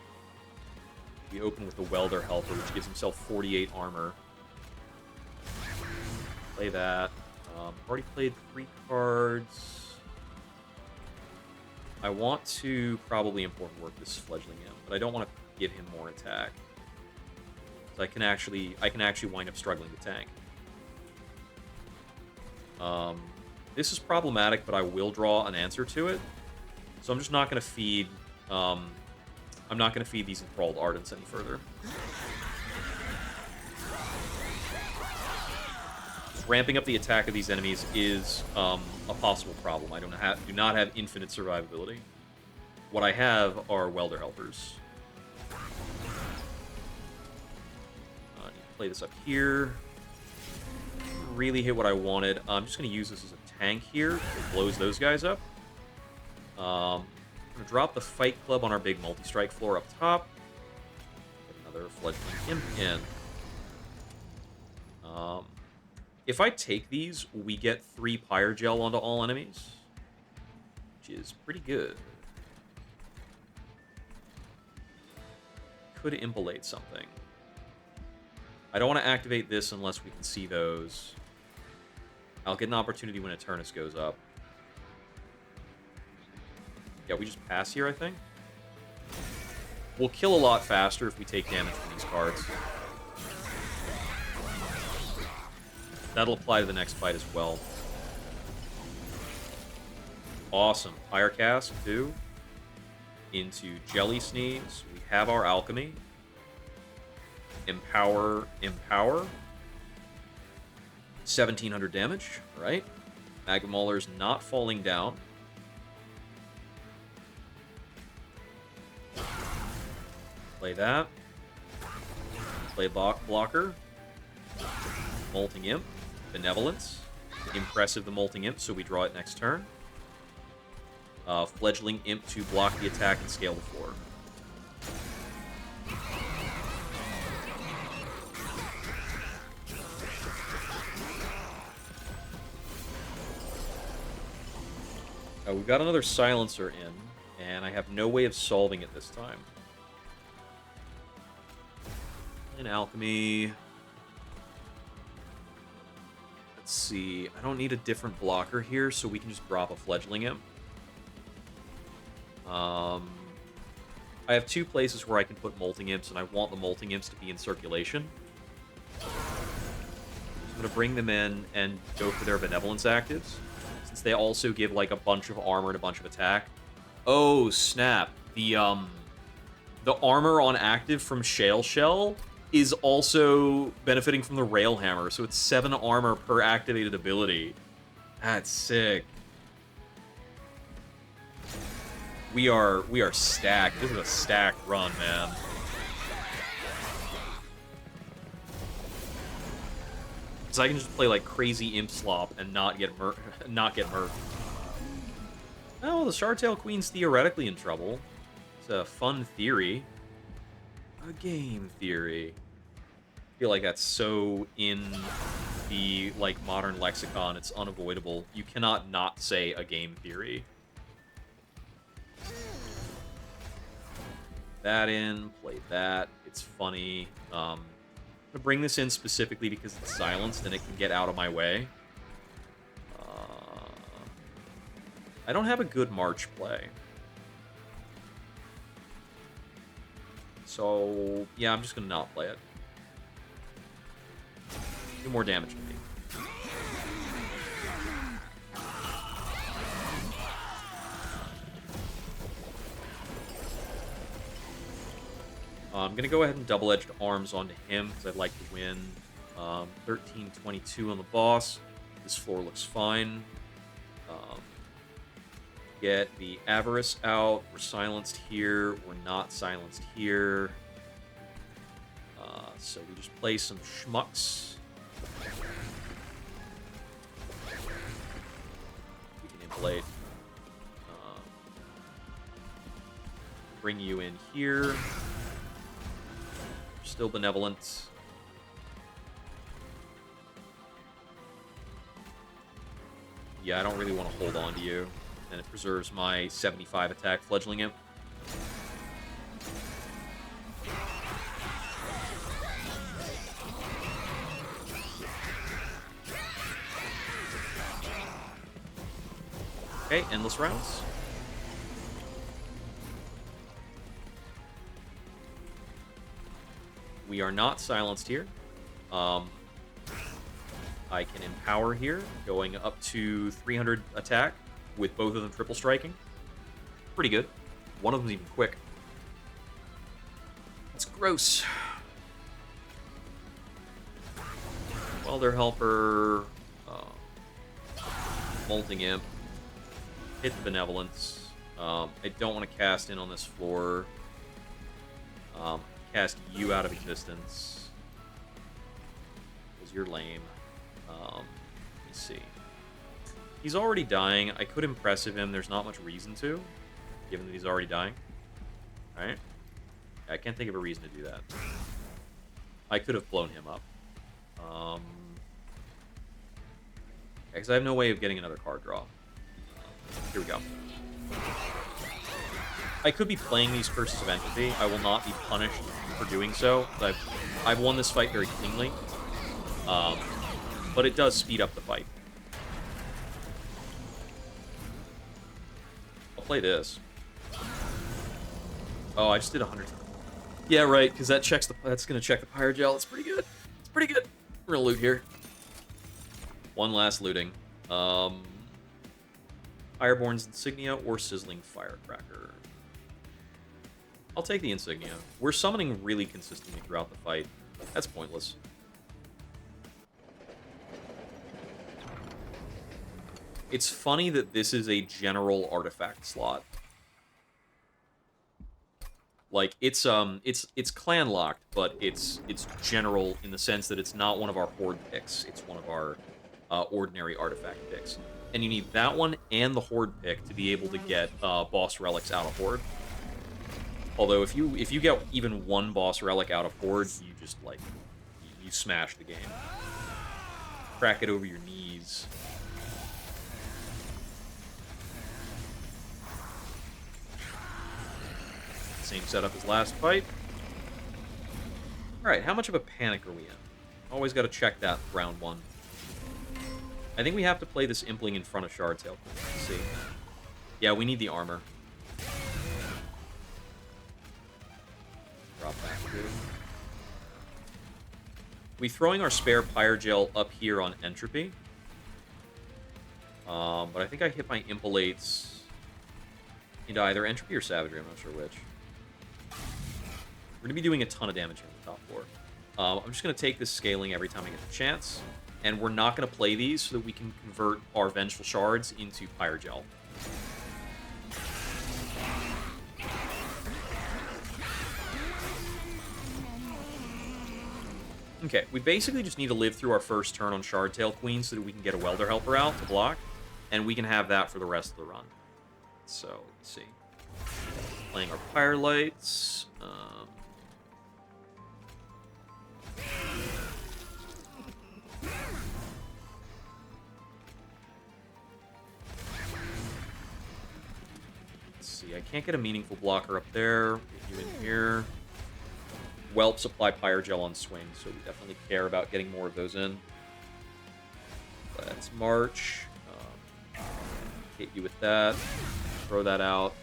Speaker 2: We open with the Welder Helper, which gives himself 48 armor. Play that. Already played 3 cards. I want to probably important work this Fledgling Imp, but I don't want to give him more attack. So I can actually wind up struggling to tank. This is problematic, but I will draw an answer to it. So I'm just not going to feed. I'm not going to feed these enthralled Ardents any further. Ramping up the attack of these enemies is a possible problem. I do not have infinite survivability. What I have are Welder Helpers. I need to play this up here. Really hit what I wanted. I'm just going to use this as a tank here. It blows those guys up. I'm going to drop the Fight Club on our big multi-strike floor up top. Get another Fledgling Imp in. If I take these, we get 3 Pyre Gel onto all enemies, which is pretty good. Could impalate something. I don't want to activate this unless we can see those. I'll get an opportunity when Eternus goes up. Yeah, we just pass here, I think. We'll kill a lot faster if we take damage from these cards. That'll apply to the next fight as well. Awesome. Fire Cask, too. Into Jelly Sneeze. We have our Alchemy. Empower. 1700 damage, right? Magma Mauler's not falling down. Play that. Play Blocker. Molting Imp. Benevolence. Impressive, the Molting Imp, so we draw it next turn. Fledgling Imp to block the attack and scale the floor. We've got another Silencer in, and I have no way of solving it this time. An Alchemy. Let's see. I don't need a different blocker here, so we can just drop a Fledgling Imp. I have 2 places where I can put Molting Imps, and I want the Molting Imps to be in circulation. I'm going to bring them in and go for their Benevolence actives, since they also give, like, a bunch of armor and a bunch of attack. Oh, snap. The armor on active from Shale Shell is also benefiting from the Railhammer, so it's 7 armor per activated ability. That's sick. We are stacked. This is a stacked run, man. So I can just play like crazy Imp Slop and not get murked. Oh, the Shartail Queen's theoretically in trouble. It's a fun theory. A game theory. I feel like that's so in the like modern lexicon, it's unavoidable. You cannot not say a game theory. That in, play that. It's funny. I'm gonna bring this in specifically because it's silenced and it can get out of my way. I don't have a good March play. So, yeah, I'm just gonna not play it. Do more damage to me. I'm going to go ahead and double-edged arms onto him because I'd like to win. 13-22 on the boss. This floor looks fine. Get the Avarice out. We're silenced here. We're not silenced here. So we just play some schmucks. We can inflate. Bring you in here. Still benevolent. Yeah, I don't really want to hold on to you. And it preserves my 75 attack Fledgling Imp. Okay, endless rounds. We are not silenced here. I can empower here, going up to 300 attack with both of them triple striking. Pretty good. One of them's even quick. That's gross. Welder Helper, Molting Imp, hit the Benevolence. I don't want to cast in on this floor. Cast you out of existence. Because you're lame. Let me see. He's already dying. I could impressive him. There's not much reason to, given that he's already dying. Alright? I can't think of a reason to do that. I could have blown him up. Because I have no way of getting another card draw. Here we go. I could be playing these Curses of Entropy. I will not be punished for doing so. I've won this fight very cleanly. But it does speed up the fight. I'll play this. Oh, I just did 100. Yeah, right, because that's going to check the Pyrogel. It's pretty good. It's pretty good. We're going to loot here. One last looting. Fireborn's Insignia or Sizzling Firecracker. I'll take the Insignia. We're summoning really consistently throughout the fight. That's pointless. It's funny that this is a general artifact slot. Like, it's clan locked, but it's general in the sense that it's not one of our horde picks. It's one of our ordinary artifact picks. And you need that one and the horde pick to be able to get boss relics out of horde. Although if you get even one boss relic out of horde, you just like you smash the game. Crack it over your knees. Same setup as last fight. Alright, how much of a panic are we in? Always got to check that round one. I think we have to play this Impling in front of Shardtail. Let's see. Yeah, we need the armor. Drop back here. We throwing our spare Pyrogel up here on Entropy. But I think I hit my Impalates into either Entropy or Savagery. I'm not sure which. We're going to be doing a ton of damage here on the top floor. I'm just going to take this scaling every time I get the chance. And we're not going to play these so that we can convert our Vengeful Shards into Pyrogel. Okay, we basically just need to live through our first turn on Shardtail Queen so that we can get a Welder Helper out to block. And we can have that for the rest of the run. So, let's see. Playing our Pyrelights. I can't get a meaningful blocker up there. Get you in here. Whelps apply Pyrogel on swing, so we definitely care about getting more of those in. Let's march. Hit you with that. Throw that out.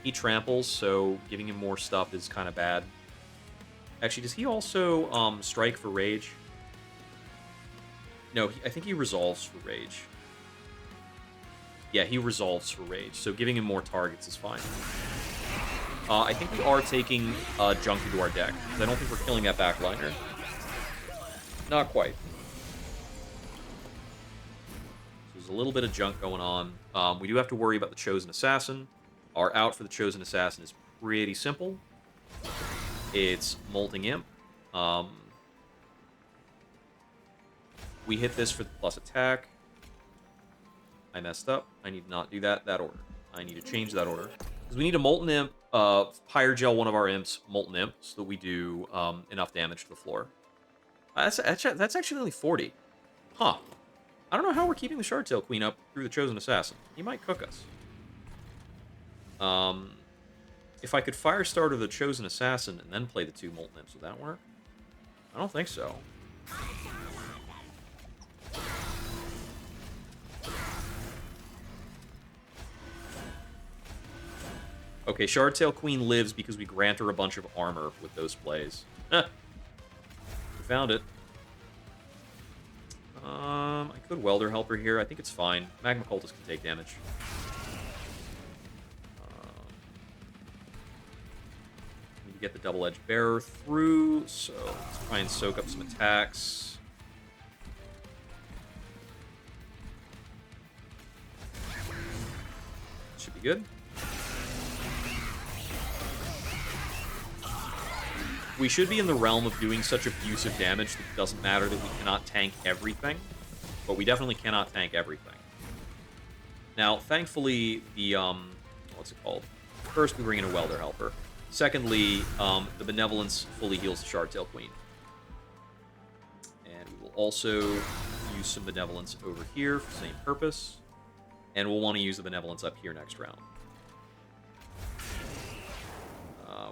Speaker 2: He tramples, so giving him more stuff is kind of bad. Actually, does he also strike for rage? No, I think he resolves for rage. Yeah, he resolves for rage, so giving him more targets is fine. I think we are taking junk into our deck, because I don't think we're killing that backliner. Not quite. So there's a little bit of junk going on. We do have to worry about the Chosen Assassin. Our out for the Chosen Assassin is pretty simple. It's Molting Imp. We hit this for the plus attack. I messed up. I need to not do that order. I need to change that order. Because we need a Molten Imp, Pyrogel one of our Imps, Molten Imp, so that we do enough damage to the floor. That's actually only 40. Huh. I don't know how we're keeping the Shardtail Queen up through the Chosen Assassin. He might cook us. If I could Firestarter the Chosen Assassin and then play the two Molten Imps, would that work? I don't think so. Okay, Shardtail Queen lives because we grant her a bunch of armor with those plays. We found it. I could Welder Helper here. I think it's fine. Magma Cultist can take damage. Need to get the Double-Edged Bearer through, so let's try and soak up some attacks. Should be good. We should be in the realm of doing such abusive damage that it doesn't matter that we cannot tank everything, but we definitely cannot tank everything. Now, thankfully, the, what's it called? First, we bring in a Welder Helper. Secondly, the Benevolence fully heals the Shardtail Queen. And we will also use some Benevolence over here for the same purpose. And we'll want to use the Benevolence up here next round.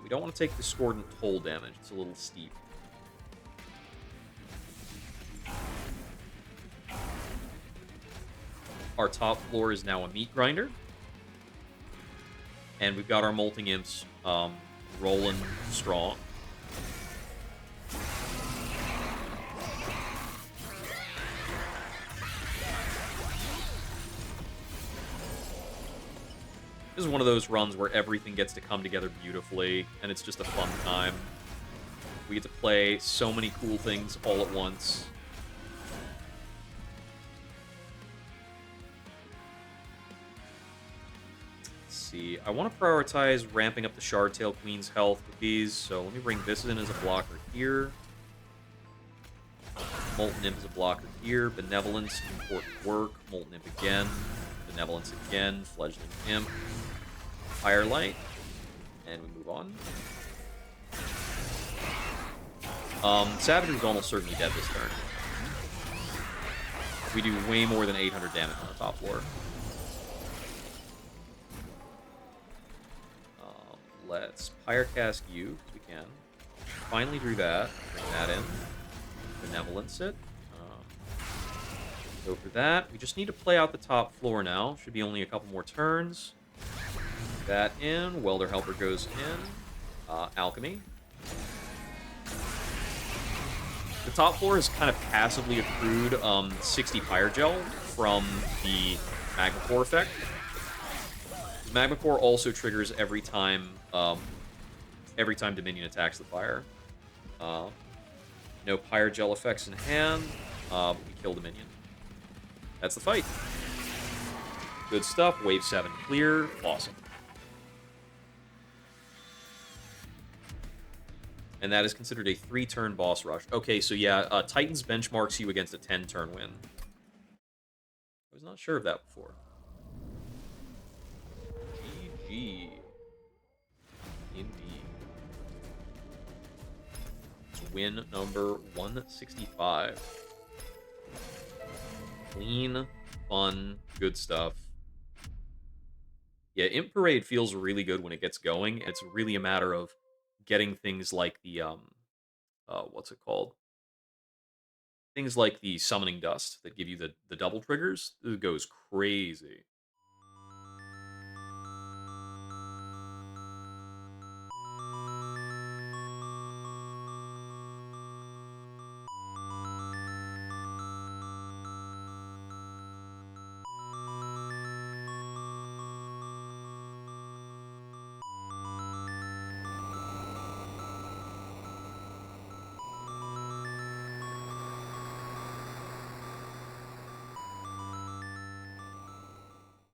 Speaker 2: We don't want to take Discordant Toll damage. It's a little steep. Our top floor is now a Meat Grinder. And we've got our Molting Imps rolling strong. This is one of those runs where everything gets to come together beautifully, and it's just a fun time. We get to play so many cool things all at once. Let's see. I want to prioritize ramping up the Shardtail Queen's health with these, so let me bring this in as a blocker here. Molten Imp as a blocker here. Benevolence, important work. Molten Imp again. Benevolence again. Fledgling Imp. Firelight, and we move on. Savagery's almost certainly dead this turn. We do way more than 800 damage on the top floor. Let's Pyrecast you, because we can. Finally drew that. Bring that in. Benevolence it. Go for that. We just need to play out the top floor now. Should be only a couple more turns. That in. Welder Helper goes in. Alchemy. The top floor has kind of passively accrued 60 Pyre Gel from the Magma Core effect. Magma Core also triggers every time Dominion attacks the fire. No Pyre Gel effects in hand, but we kill Dominion. That's the fight. Good stuff. Wave 7 clear. Awesome. And that is considered a 3-turn boss rush. Okay, so yeah, Titans benchmarks you against a 10-turn win. I was not sure of that before. GG. Indeed. It's win number 165. Clean, fun, good stuff. Yeah, Imp Parade feels really good when it gets going. It's really a matter of getting things like the, what's it called? Things like the Summoning Dust that give you the double triggers. It goes crazy.